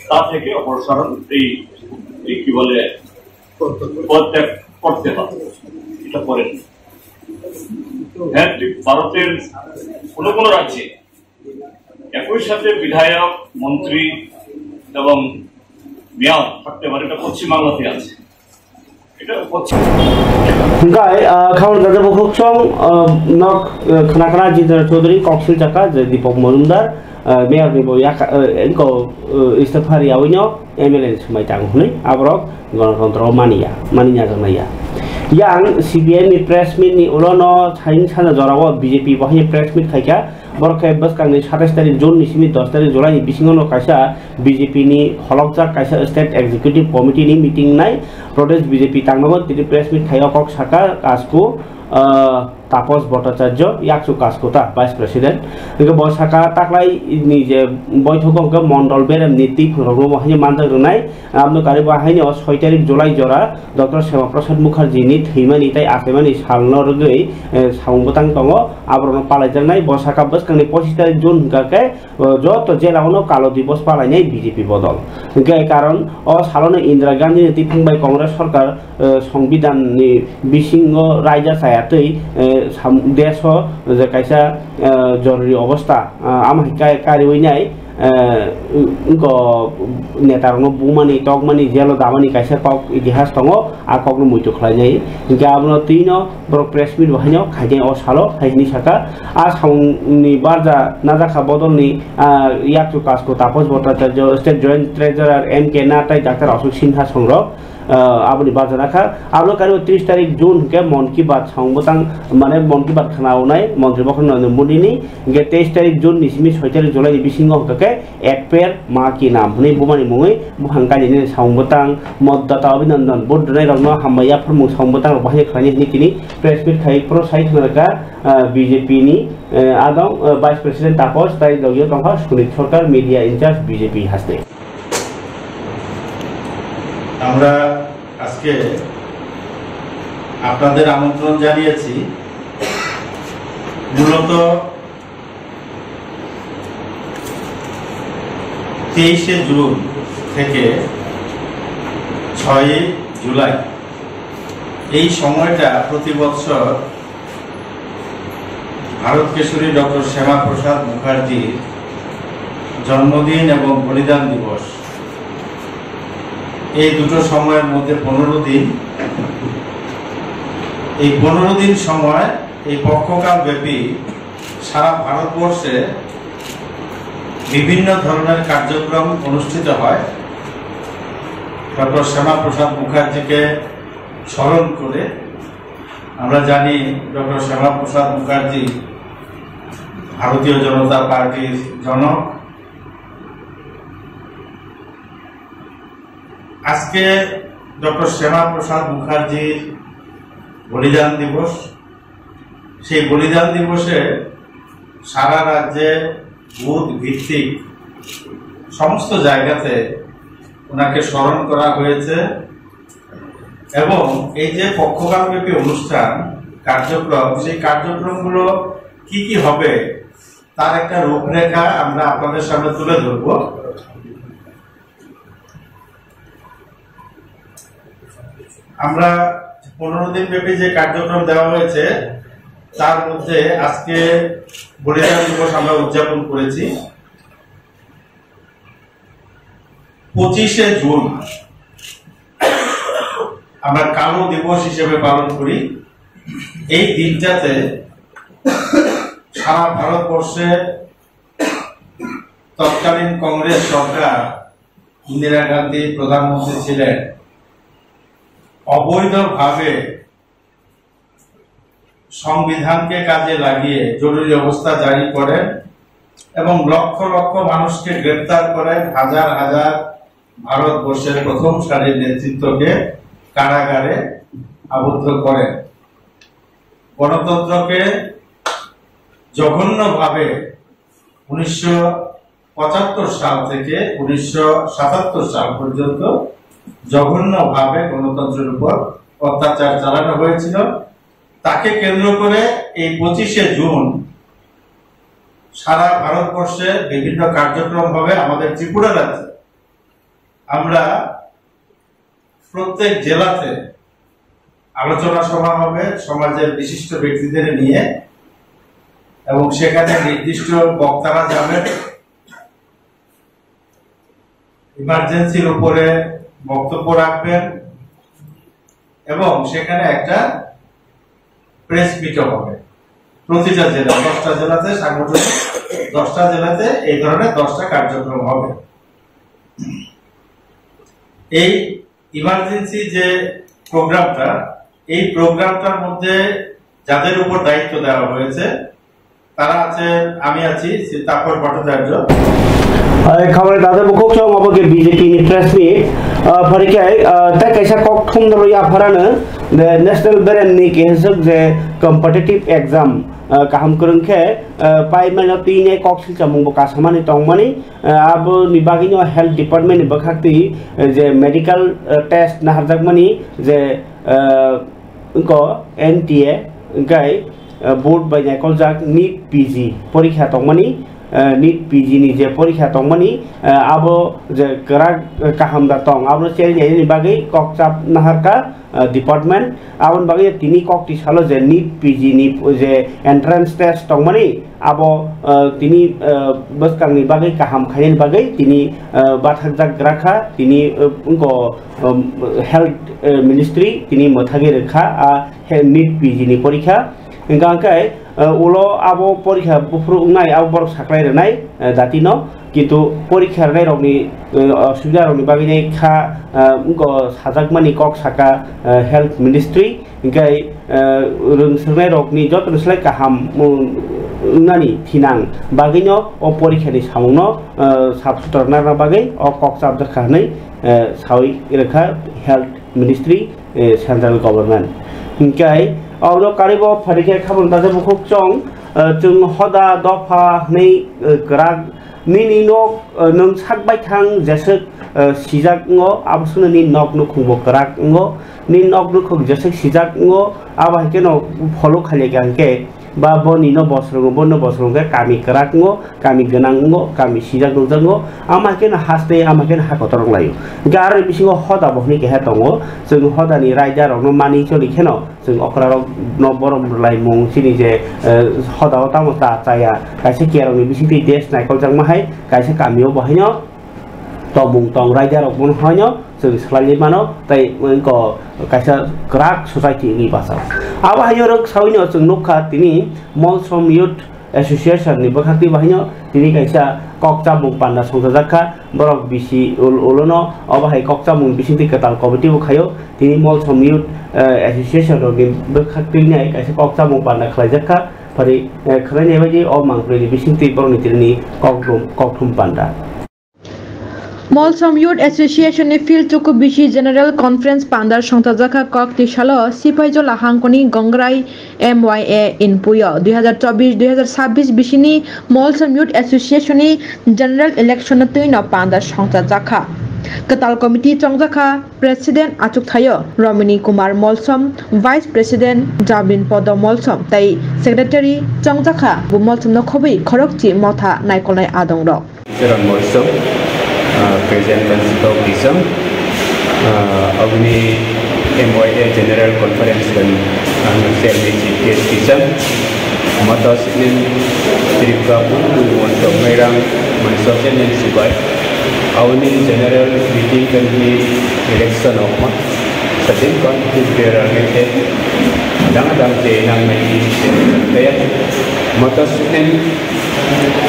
তা থেকে অপসারণ এই কি বলে পদত্যাগ করতে হবে, এটা করেন। হ্যাঁ, ভারতের কোন কোন রাজ্যে একই সাথে বিধায়ক, মন্ত্রী এবং মেয়র থাকতে পারে, এটা পশ্চিমবাংলাতে আছে। এটা পশ্চিম গাই খাওয়ার দাদা বকুকসং নক খানাখানা জিতেন্দ্র চৌধুরী কক্সিল চাকা যে দীপক মজুমদার মেয়র নিব ইনকো ইস্তফারি আউইনো এমএলএ সময় টাং হनै আবরক গণতন্ত্র মানিয়া জানাया yang CBN ni press meet ni ulono sain sana jorawo BJP bahai press meet khaika borkai baskang ni 27 tarik June ni simi 10 tarik Julai ni bisingono kaisa BJP ni holokjar kaisa state executive committee ni meeting nai Pradesh BJP tangnago tini press meet khaya kok saka kasku Tapos Bhattacharya yaksu kaskota vice president ke bosaka taklai ni je বৈঠক মন্ডল বেরেম নীতি programme high Manza রুনাই আমনো কারি বাহাইনি 6 তারিখ জুলাই জরা doctor Shyamaprasad Mukherjee নি থৈমানি তাই আফেমানি সালনর গই সাউবতাং দङ আবরণ পালাইজানাই বসাকা বসকানি 25 তারিখ June গাকে যত জেলাওনো কালো দিবস পালাইনাই বিজেপি বদল গে কারণ ও সালনে ইন্দিরা গান্ধী নীতি ফুংবাই কংগ্রেস সরকার সংবিধান ni bisingo raja sayatei দেশ যে কাইসা জরুরি অবস্থা আমাহিকা কারিওইনাই নেতারনো বুমানি টকমানি জেলো দামানি কাইসা কক ইতিহাস দङ আর ককনো মইতো খলাইনাই গাবনো তিনো ব্র প্রেস মিট বাহাইনো খাইদে ও সালো হাইনি সাকা আর সাউনি বারজা নাজাখা বদলনি ইয়াকু কাসকো Tapas Bhattacharya state joint treasurer MK নাটাই ডাক্তার অশোক সিনহা সংগ্রহ aboni bajanakha abo kari 30 tarik June ke Mon Ki Baat saungbotang mane Mon Ki Baat khanaunai Montri Bokhan Narendra Modi ni ge 23 tarik June ni simi 6 tarik July ni bisingo ke ek per ma ki nam huni bumani mungui buhang kali ni saungbotang moddata abhinandan bodnai rogno hamaya phormung saungbotang bahai khani ni tini press meet khai pro site naraka BJP ni adong Vice President Tapos tai dogyo tongha Sunit Sarkar media in charge BJP haste আমরা আজকে আপনাদের আমন্ত্রণ জানিয়েছি মূলত 23 June থেকে 6 জুলাই এই সময়টা প্রতি বছর ভারত কেশরী ডক্টর শ্যামা প্রসাদ মুখার্জির জন্মদিন এবং বলিদান দিবস এই দুটো সময়ের মধ্যে 15 দিন এই 15 দিন সময় এই পক্ষকাল ব্যাপী সারা ভারতবর্ষে বিভিন্ন ধরনের কার্যক্রম অনুষ্ঠিত হয় ডক্টর শ্যামা প্রসাদ মুখার্জিকে স্মরণ করে আমরা জানি ডক্টর শ্যামা প্রসাদ মুখার্জি ভারতীয় জনতা পার্টির জনক আজকে ডক্টর শ্যামা প্রসাদ মুখার্জির বলিদান দিবস সেই বলিদান দিবসে সারা রাজ্যে বুথ ভিত্তিক সমস্ত জায়গাতে ওনাকে স্মরণ করা হয়েছে এবং এই যে পক্ষকালব্যাপী অনুষ্ঠান কার্যক্রম সেই কার্যক্রমগুলো কি কি হবে তার একটা রূপরেখা আমরা আপনাদের সামনে তুলে ধরব আমরা 15 দিন ব্যাপী যে কার্যক্রম দেওয়া হয়েছে তার মধ্যে আজকে বলিদান দিবস আমরা উদযাপন করেছি 25 জুন আমরা কালো দিবস হিসেবে পালন করি এই দিনটাতে সারা ভারতবর্ষে তৎকালীন কংগ্রেস সরকার ইন্দিরা গান্ধী প্রধানমন্ত্রী ছিলেন অবৈধভাবে সংবিধানকে কাজে লাগিয়ে জরুরি অবস্থা জারি করেন এবং লক্ষ লক্ষ মানুষকে গ্রেফতার করেন হাজার হাজার ভারতবর্ষের প্রথম সারির নেতৃত্বকে কারাগারে আবদ্ধ করেন গণতন্ত্রকে জঘন্যভাবে 1975 সাল থেকে 1977 সাল পর্যন্ত জঘন্যভাবে গণতন্ত্রের উপর অত্যাচার চালানো হয়েছিল তাকে কেন্দ্র করে এই 25 জুন সারা ভারতবর্ষে বিভিন্ন কার্যক্রম হবে আমাদের ত্রিপুরা রাজ্যে আমরা প্রত্যেক জেলাতে আলোচনা সভা হবে সমাজের বিশিষ্ট ব্যক্তিদের নিয়ে এবং সেখানে নির্দিষ্ট বক্তারা যাবেন ইমার্জেন্সির উপরে বক্তব্য রাখবেন এবং সেখানে একটা প্রেস মিটও হবে প্রতিটা জেলা 10টা জেলাতে সাংগঠনিক 10টা জেলাতে এই ধরনের 10টা কার্যক্রম হবে এই ইমার্জেন্সি যে প্রোগ্রামটা এই প্রোগ্রামটার মধ্যে যাদের উপর দায়িত্ব দেওয়া হয়েছে তারা আছে আমি আছি তাপস ভট্টাচার্য खबर दादा बुखोक चौ माबो के बीजेपी नि प्रेस मी फरिके ता कैसा कक थुम दरो या फरानो नेशनल बेरेन नि के जग जे कम्पिटिटिव एग्जाम काहम करंखे पाइ माने तीन कक सिल चमु बका समानि तंगमानि अब निबागिनो हेल्थ डिपार्टमेंट बखाक्ति जे मेडिकल टेस्ट ना हरजगमानि जे उनको एनटीए गाय बोर्ड बाय कलजाक नीट पीजी परीक्षा तंगमानि नीट पीजी नि जे परीक्षा तंगमानि आबो जे करा काहमदा तंग आबो सेरि बागै ककचाप नाहारका डिपार्टमेंट आबन बागै तिनि ककति सालो जे नीट पीजी नि जे एंट्रेंस टेस्ट तंगमानि आबो तिनि बसकांनि बागै काहम खायनि बागै तिनि बाथाकजाक ग्राखा तिनि उनको हेल्थ मिनिस्ट्री तिनि मथागे रेखा नीट पीजी नि परीक्षा गांकाय ulo abo porikha bufru ungnai abo borok saklai renai jati no কিন্তু পরীক্ষার নাই রকনি অসুবিধা রকনি বাগিনে খা সাজাকমানি কক সাকা হেলথ মিনিস্ট্রি ইনকাই রংসনাই রকনি যত নসলাই কাহাম উনানি থিনাং বাগিনো ও পরীক্ষানি সামুনো সাবস্টারনার বাগै ও কক সাবজেক্ট খাनै সাউই রেখা health ministry central গভর্नमेंट Inkai অবলো Karib পরীক্ষা খাবন দাজে বুকুক চং जों हदा दफा नै ग्राग नि नक नों साकबाय थां जेसक सिजाक ngo absuna ni nok no khungbo ग्राग ngo ni nok no khung जेसक सिजाक ngo aba ke no follow khale ganke ba boni no bosrong ke kami ग्राग ngo kami genang ngo kami sijak ngo ama ke na haste ama ke ha kotorong layo gar bisingo hoda bohni ke ha tongo जों hoda ni rider no mani choli kheno जों okra no borom lai mung sini je hoda ta mo ta chaya kaise kerong ni bisiti des nai kol jang ma hai kaise kamio bahino tong tong rider ok mon hanyo जों slali mano tai ko kaisa ग्राग society ni basa aba hayo rok sawino जों nokha tini molsom youth association ni bakhati bahino tini kaisa kokcha mung panda songjakha borok bisi ulono aba hai kokcha mung bisiti katal committee bo khayo tini molsom youth association ni bakhati ni kaisa kokcha mung panda khlaijakha phari khlai baji o mangpri bisiti boroni tini kokthum panda Molsom Youth Association ni Field Tuku Bishi General Conference Pandar Songtajaka Kok Tishalo Sipaijo Lahangkoni Gongrai MYA in Puyo 2024-2026 Bishini Molsom Youth Association ni General Election Tuino Pandar Songtajaka Katal Committee Chongjaka President Achuk Thayo Romini Kumar Molsom Vice President Jabin Podo Molsom Tai Secretary Chongjaka Bu Molsom no Khobi Khorokchi Motha Naikolai Adongrok Molsom President Principal Bisam Agni MYA General Conference dan Selvi Chief Guest Bisam Matas Nin Tripka Pun untuk merang mensosial dan sibai Agni General Meeting kan di election okma sedang kan diberang itu kadang-kadang jenang meeting saya Matas Nin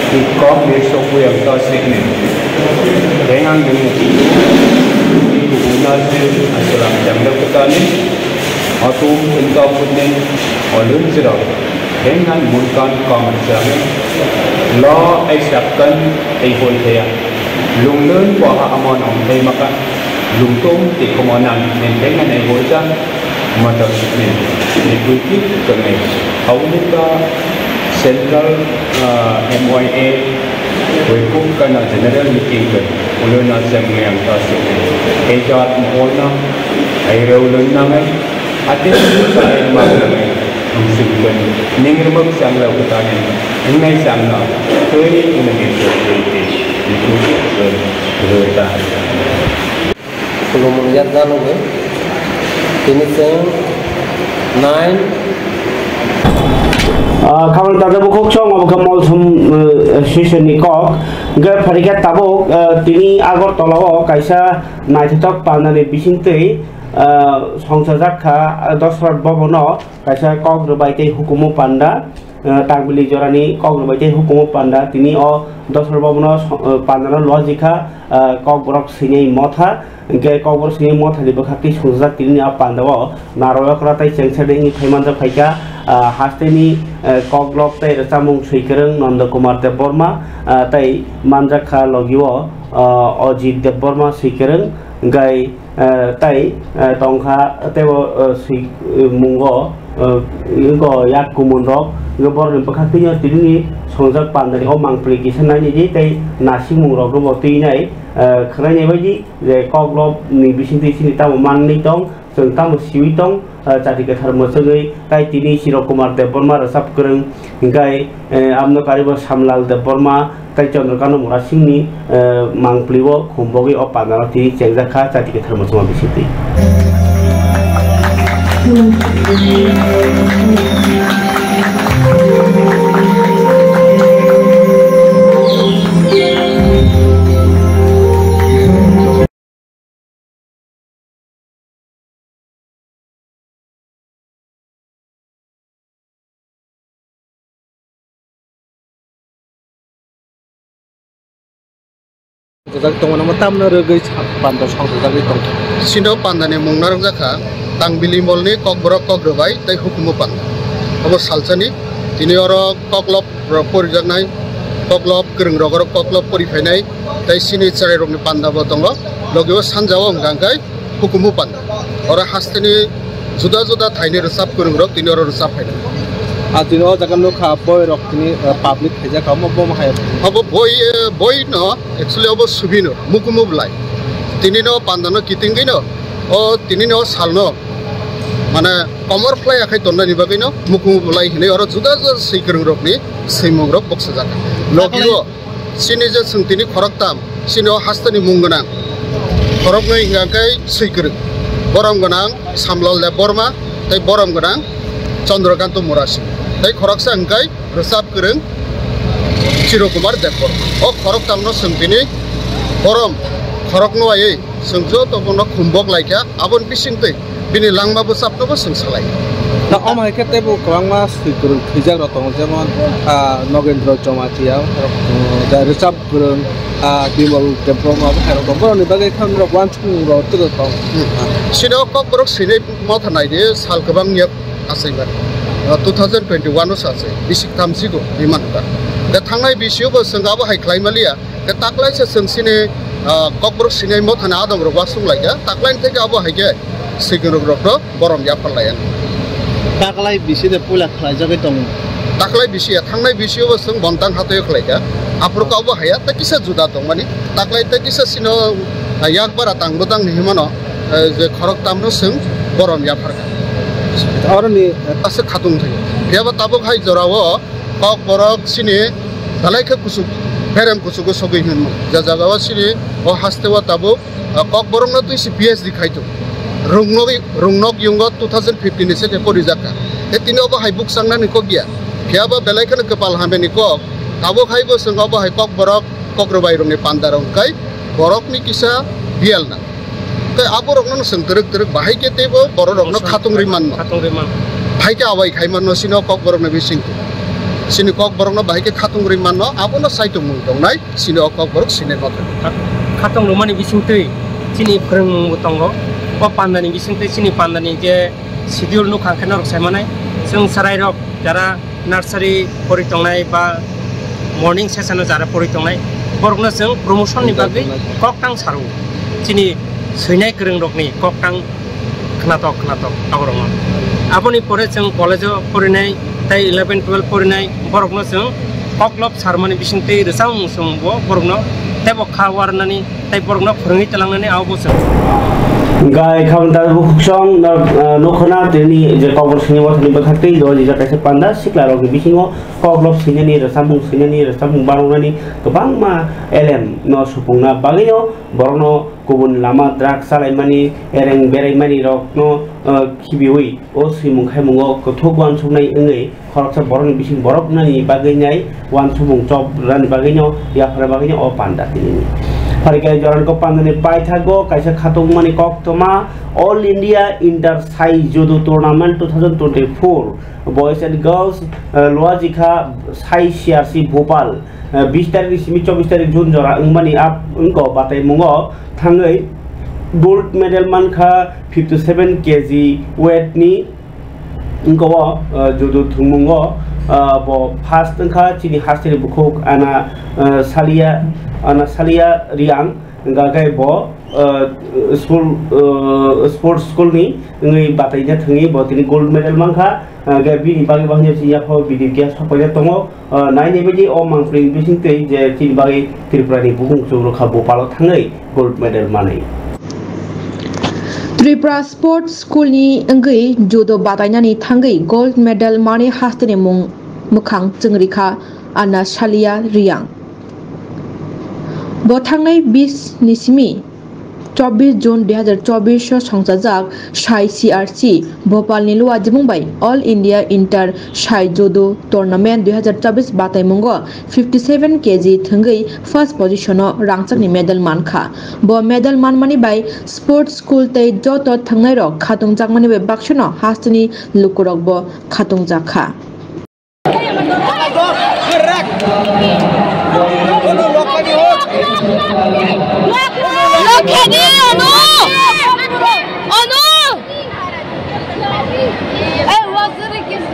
Ikut besok yang tasik ni, dengan dengan itu nasib asalam jangka petani, atau untuk punya alun cerah, dengan mungkin komersial, law acceptan ikut dia, lunglen bahawa aman amai maka lungtung di kemonan, dengan ikut dia, mata sini ikuti kenai, awalnya Central MYA hukum karena general meeting kan ulun asam yang tasik ejat mohona air ulun namai ati saya maklumai musimkan ningrum sangla utane ingai sangla koi Indonesia itu berita kalau melihat dalam ini sen 9 খাবার দাদা বুক চং অবকা Molsom শিশনি cock গে ফারিকা তাবক তিনি আগরতলাও কাইসা নাইথক পানানি বিসিংতৈ সংসার জাখা দশরথ ভবন কাইসা cock রবাইতে হুকুমো পান্ডা টাংবিলি জরানি cock রবাইতে হুকুমো পান্ডা তিনি অ দশরথ ভবন পান্ডানো লজিকা cock বরক সিনেই মথা গে cock বরক সিনেই মথা লিবো খাতি সুজাক তিনি আ পান্ডাও নারয়করাতাই চেংসাদেনি ফাইমানজা ফাইকা हास्टेनी कग्लप तै रचामुं सैकरं नंदकुमार देवबर्मा तै मानजाखा लगिओ अजित देवबर्मा सैकरं गाय तै तंखा तेव मुंगो इंगो याक कुमुनरक गोबर बखातिनो तिनि संजाक पान्दानि अ मांप्रि किसनानि जे तै नासि मुंरक गो बतैनाय खरायनाय बायदि जे कग्लप नि बिसिंति सिनि ताम माननै दं जों ताम सिवि दं जाति गोथार मोसोगै ताइ तिनि शिरकुमार देवबर्मा रसाब गोरों गाय आमनो कारिबो सामलाल देवबर्मा ताइ चंद्रकान्त मुरा सिंहनि मांप्लिबो खुम्बगै अ पानारा तिनि चेंजाखा जाति गोथार मोसोमा बिसिति Sino pandane mungnarang jaka tang bili molni kokborok kokrobai tai hukumu panda. Abo salsani tini oro koklop porijaknai koklop kereng rogorok koklop porifainai tai sini charai rokni panda bo tongo logio sanjao ongkangkai hukumu panda. Ora hasteni juda juda thaini resap kereng rok tini oro resap hainai. Atino jakan lo kha boy rok tini public heja kamu bom hai. Abo boy no actually abo subino mukumu blai. Tini no pandano kitinggi no o tini no salno mana komor fly akai tonna ni bagai no mukumu blai hine oro juda juda seikereng rok ni seimong rok boksa jaka. Logio sini je sungtini khorak tam sini o hastani munggonang khorok noi hingangkai seikereng borom gonang samlol de borma tai borom gonang Chandrakanta Morasi. Tai khorak sa hingkai resap kereng Chirokumar Debor. O khorak tamno sungtini borom khorok no ai sungjo to bono khumbok laikya abon bisingte bini langma bo sapno bo sungsalai na omai kete bo krangma sikur khijak rotong jemon Nogendra Chomatia da resap kurun dimol diploma bo hero bo ni bagai kham ro wan chung ro to to sino kok borok sine mo thanai de sal kabang yak asaibar 2021 no sase bisik tamsi go bimanka da thangai bisio bo sangabo hai klaimaliya da taklai se sungsine kokborok sinai mo thana adam ro wasung laika taklain theke abo haike sigur rokro borom ya palayan taklai bisi de pula khlai jabe tong taklai bisi thangnai bisi bo sung bontang hatoy khlaika apro ka abo haya ta kisa juda tong mani taklai ta kisa sino yak bara tang bodang ni himano je khorok tamno sung borom ya pharka orni ase khatung thai yaba tabok hai jorawo kokborok sini dalai khe kusuk Ferem kusugo sogi hinmo jagawa sini o hastewa tabo kokborok na tuisi PhD khaitu rungnok yungo 2015 se te porijaka e tino ba hai buk sangna ni ko gya khiaba belai khana kepal hambe ni ko tabo khaibo sanga ba hai kokborok kokrobai rong ni pandarong kai borok ni kisa bialna te aborok no sengterek terek bahai ke tebo borok no khatung riman hai ke awai khaiman no sino kokborok na bising sini kokborok no bahai ke khatung riman no abono saitu mung dong nai sini kokborok sini no khatung rumani bisingtei sini preng tongo o pandani bisingtei sini pandani je schedule no khangkhana rok saimanai sung sarai rok jara nursery pori tongnai ba morning session jara pori tongnai borok no sung promotion ni bagai koktang saru sini soinai kereng rok ni koktang khnatok aborong aboni pore sung college porinai tai 11 12 porinai borok no sung koklop sarmani bisingtei resang sung bo borok no tebo khawarnani tai borok no phurungi talangnani abo sung gai khamda buksong nokhona tini je kokbor sini wathani bakhati do je kaise panda sikla rok bisingo koklop sinani rasamung barongani gobang ma LM no supungna bagio borno kubun lama drak salaimani ereng bereimani rok no khibiwi o simung khaimungo kothogwan sunai engai khoroksa borong bising borok nani baginai wan sumung chop rani bagino ya khara bagino o panda tini Parikai jalan ko pandane pai thago kaisa khatung mani kok toma All India Inter Sai Judo Tournament 2024 Boys and Girls Loajikha Sai CRC Bhopal 20 tarik simi 24 tarik Jun jora mani ap unko batai mungo thangai gold medal man kha 57 kg weight ni unko judo thungmungo bo first kha chini hasteri bukhok ana salia riang gagai bo sports school ni ngai batai ja thangi bo tini gold medal mangkha ga bini bagi bangnya siya kho bidi kya sapaya tongo nai ne beji o mangpring bising tei je tin bagi tripura ni bukung suru kha bopalo thangai gold medal manai Tripura Sports School ni engai judo bataina ni thangai gold medal mani hastene mung mukhang chengrikha ana salia riang Bothangai 20 nisimi 24 June 2024 সংসাজাক Shai CRC Bhopal ni luwa jimungbai All India Inter Shai Judo Tournament 2024 batai mungo 57 kg thangai first position o rangchak ni medal mankha bo medal manmani bai sports school tei joto thangnai rok khatung jakmani bai bakshano hastini lukurok bo khatung jakha Gerak. Kenny, Anu. Hey, what's the kiss?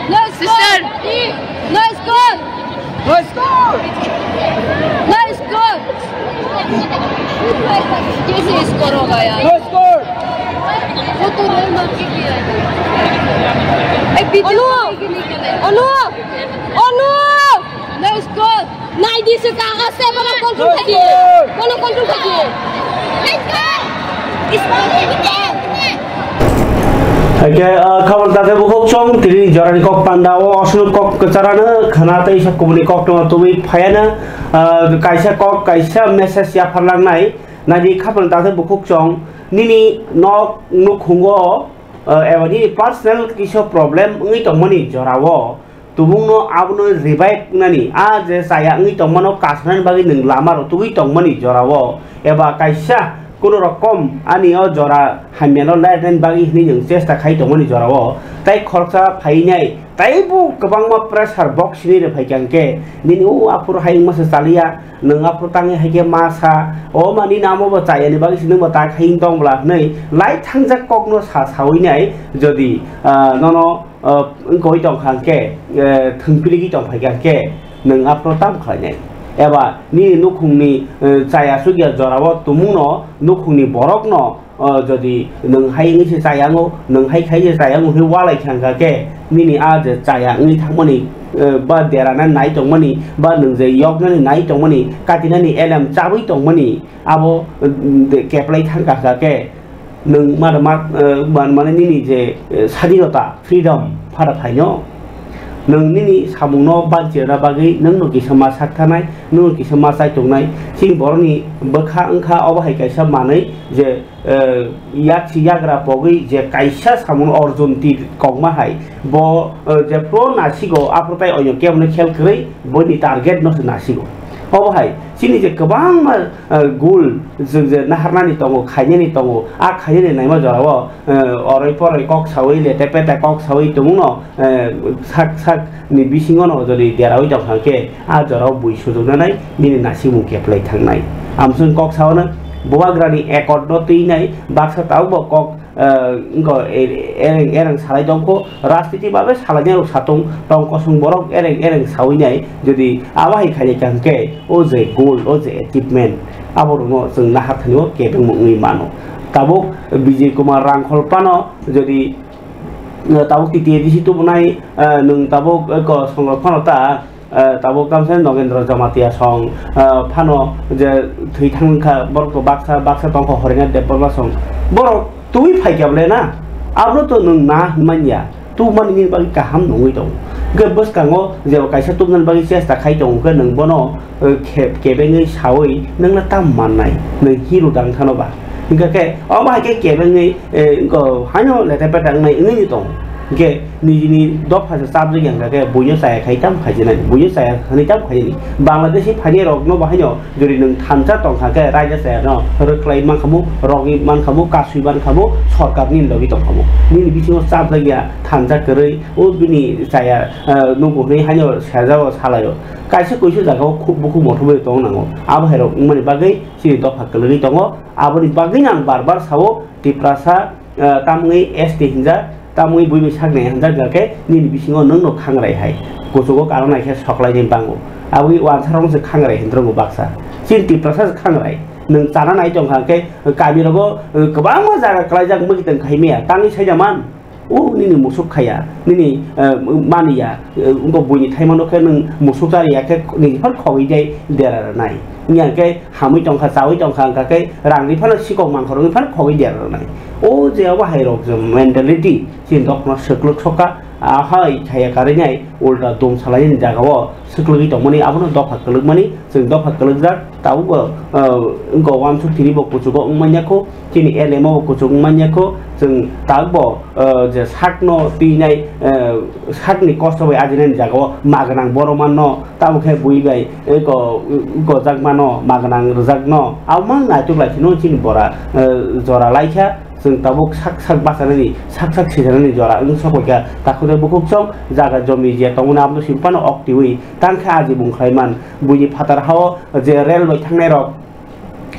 No score. No score. No score. No score. कैसे score होगा यार? No score. वो तो rail मार के किया है। Anu. No score. नहीं दी से कागज से बना कंट्रोल करिए। बना कंट्रोल करिए। Let's go. खबर दाते बुखौ चों तिरि जरानि कक पान्दाओ असुल कक कचारानो खानाते इसा कुबनि कक दङ तुबि फायाना काइसा कक काइसा मेसेज या फारलांनाय नादि खबर दाते बुखौ चों निनि नक नुखुंगो एबानि पर्सनल किसो प्रॉब्लम ngै तंमनि जरावो तुबुंनो आबनो रिवाइव नानि आ जे साया ngै तंमनो कासनान बागि नों लामारो तुगि तंमनि जरावो एबा काइसा কোনো রকম আনিও জরা হামিয়ানো লাইন বাগি হিনি जों চেষ্টা খাই দमनि जरावो তাই খরচা ফাইনাই তাইবো गोबांमा प्रेसार बक्स नि रे फाइकांके निनि उ आपुर हाइं मासे चालिया नों आपुर तांगे हाइके मासा ओ मानि नामो बो चायनि बागि सिनो बता खाइं दंब्ला नै लाई थांजा ककनो सा सावैनाय जदि ननो गय दंखांके थंपिलिगि दं फाइकांके नों आपुर ताम खायनाय एबा नि नुखुंनि चाया सुगिया जरावो तुमुनो नुखुंनि बरकनो जदि नोंहाय निसे चायांगो नोंहाय खाइजे चायांगो हि वालाय खांगाके निनि आज चाया नि थांमनि बा देराना नाय दंमनि बा नोंजे यगनानि नाय दंमनि काटिनानि एलएम चाबै दंमनि आबो केप्लाय थांगाके नों माने निनि जे स्वाधीनता फ्रीडम फारा फाइनो नोंनि सामुनो बानजेरा बागै नों किसमा साथानाय नों किसमा साइतंनाय सिं बरनि बखा अंखा अबाहाय काइसा मानै जे याछि याग्रा पगै जे काइसा सामुन अर्जुन ति कगमाहाय ब जे प्रो नासिगो आप्रताय अय केमने खेल करै बनि टारगेट नस नासिगो अबाहाय सिनि जे गोबां गुल जों जे नाहारनानि दङ खायनानि दङ आ खायनानि नायमा जरावो अरै परै कक सावै लेते पेते कक सावै दङनो साक साक नि बिसिङनो जदि देरावै दंखांके आ जराव बुइसुजोनानै निनि नासि मुखे प्ले थांनाय आमसुन कक सावनो बवाग्रानि एकर्ड न तैनाय बाक्सा तावबो कक एरें सालाय दंको राजनीति बाबे सालायनाय सातों टंकसुं बरक एरें सावैनाय जदि आबाहाय खायनाय कांके ओ जे गोल ओ जे अचिभमेन्ट आबरनो जों नाहारथानियो केबें मुङै मानो ताबो विजय कुमार रांखलपानो जदि ताबो टिटिएडिसि तो बनाय नों ताबो संरक्षणता ताबो कामसे नगेन्द्र जमातिया सं फानो जे थैथांखा बरक बाक्सा टंक हरेंगा देबला सं बरक तुई फाइकाबले ना आबनो तो नों ना हिमानिया तु मानिनि बागि काहाम नङै दं गे बस कांगो जे काइसा तुमनन बागि चेष्टा खाइ दं के नों बनो केबेङै सावै नोंना ताम माननाय नों हिरो दांथानोबा इनके अबाहाय केबेङै हानो लेते पेटांनाय इनि दं के निजिनि दफासे साबजे गंगाके बुयो साया खाइताम खाइजेनाय बुयो साया खानिताम खाइनि बांलादेशि फानि रगनो बाहायनो जरि नों थानजा टंखाके रायजा साया न रोख्लाय मानखामु रगि मानखामु कासुइ मानखामु सरकारनि लगि टंखामु निनि बिसिङो साबजे गया थानजा करै ओ बिनि साया नंगौनै हानो साजाव सालायो काइसे कइसे जागाव खुब बुखु मथबे दं नांगौ आबहायरक माने बागै सिनि दफा कलगि दङ आबनि बागै नां बार सावो तिप्रासा तामङै एसटी हिंजा तामुई बुई सागने हंजा गके निनि बिसिङो नोंनो खांराय हाय गसोगो कारनाय के सकलायनि बांगो आबुई वानसारं से खांराय हिन्द्रंगो बाक्सा चिन्ति प्रसाद खांराय नों जाना नाय दंखाके काबिरगो गोबां जागा क्लाइजाक मगितन खाइमेया तांनि साइजामान ओ निनि मुसुक खाया निनि मानिया उंगो बुइनि थाइमानोके नों मुसुक जारियाके निफार खवै दे देरार नाय नियाके हामै दंखा जावै दंखाके रांनिफार सिगौ मांखरनिफार खवै देरार नाय ओ जेयावबा हायरक जों मेन्टालिटी सिन दखना सकलक सका आहाय थाया कारिनाय उल्टा दम सालायनि जागाव सकलगि दमनि आबनो दफा कलगमनि जों दफा कलगजा तावबो गवाम सुथिनि बकुचुगो उमान्याखौ तिनि एलेमो बकुचुग उमान्याखौ जों तागबो जे साकनो तिनाय साकनि कष्टबै आजिनानि जागाव मागनां बरमाननो ताबुखे बुइबाय गजागमानो मागनां रजागनो आवमां नायतुलाखिनो चिनि बरा जरा लाइखा जों ताबुक साक बासानानि साक सिजानानि जरा उन सखया ताखुदे बुकुकसं जागा जमी जे तंगना आबनो सिम्पानो अक्टिवै तांखा आजि बुंखायमान बुइनि फातार हाव जे रेलवे थांनाय रक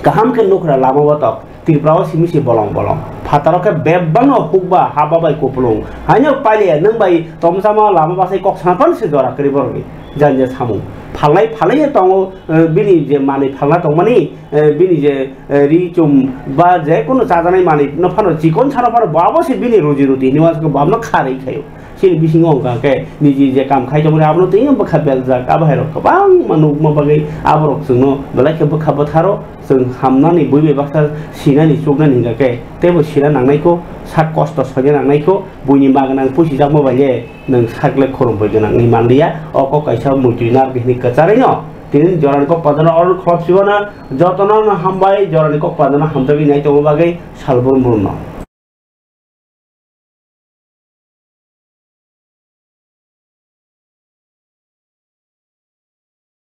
kaham ke nukra lama batok tirprawa simisi bolong bolong fataro ke bebano hukba haba bai kopulung hanya pale nang bai tomsama lama basai kok sapan se jora kri borni janja samu falai tongo bini je mani phala tongmani bini je ri chum ba je kono chajanai mani no phano chikon chara par babo se bini roji roti niwas ko bamno kharei khayo sin bising ongka ke niji je kam khai jomre abno tin bakha beljak abahero kabang manu mabagai aborok sungno belai ke bakha batharo जों हामनानै बयबो बासा सिनानै चुकनानै हिंगाके तेबो सिना नांनायखौ सात कष्ट सजे नांनायखौ बयनि मागनां पुसिजाक मोबाइले नों सागले खरमबो गोनां नि मानदिया अक कायसा मुटिनार बिनि कचारैनो तिनि जरानि कक पादना अर खलपसिबना जतन हामबाय जरानि कक पादना हामजाबि नायतो बागै सालबन मुरनो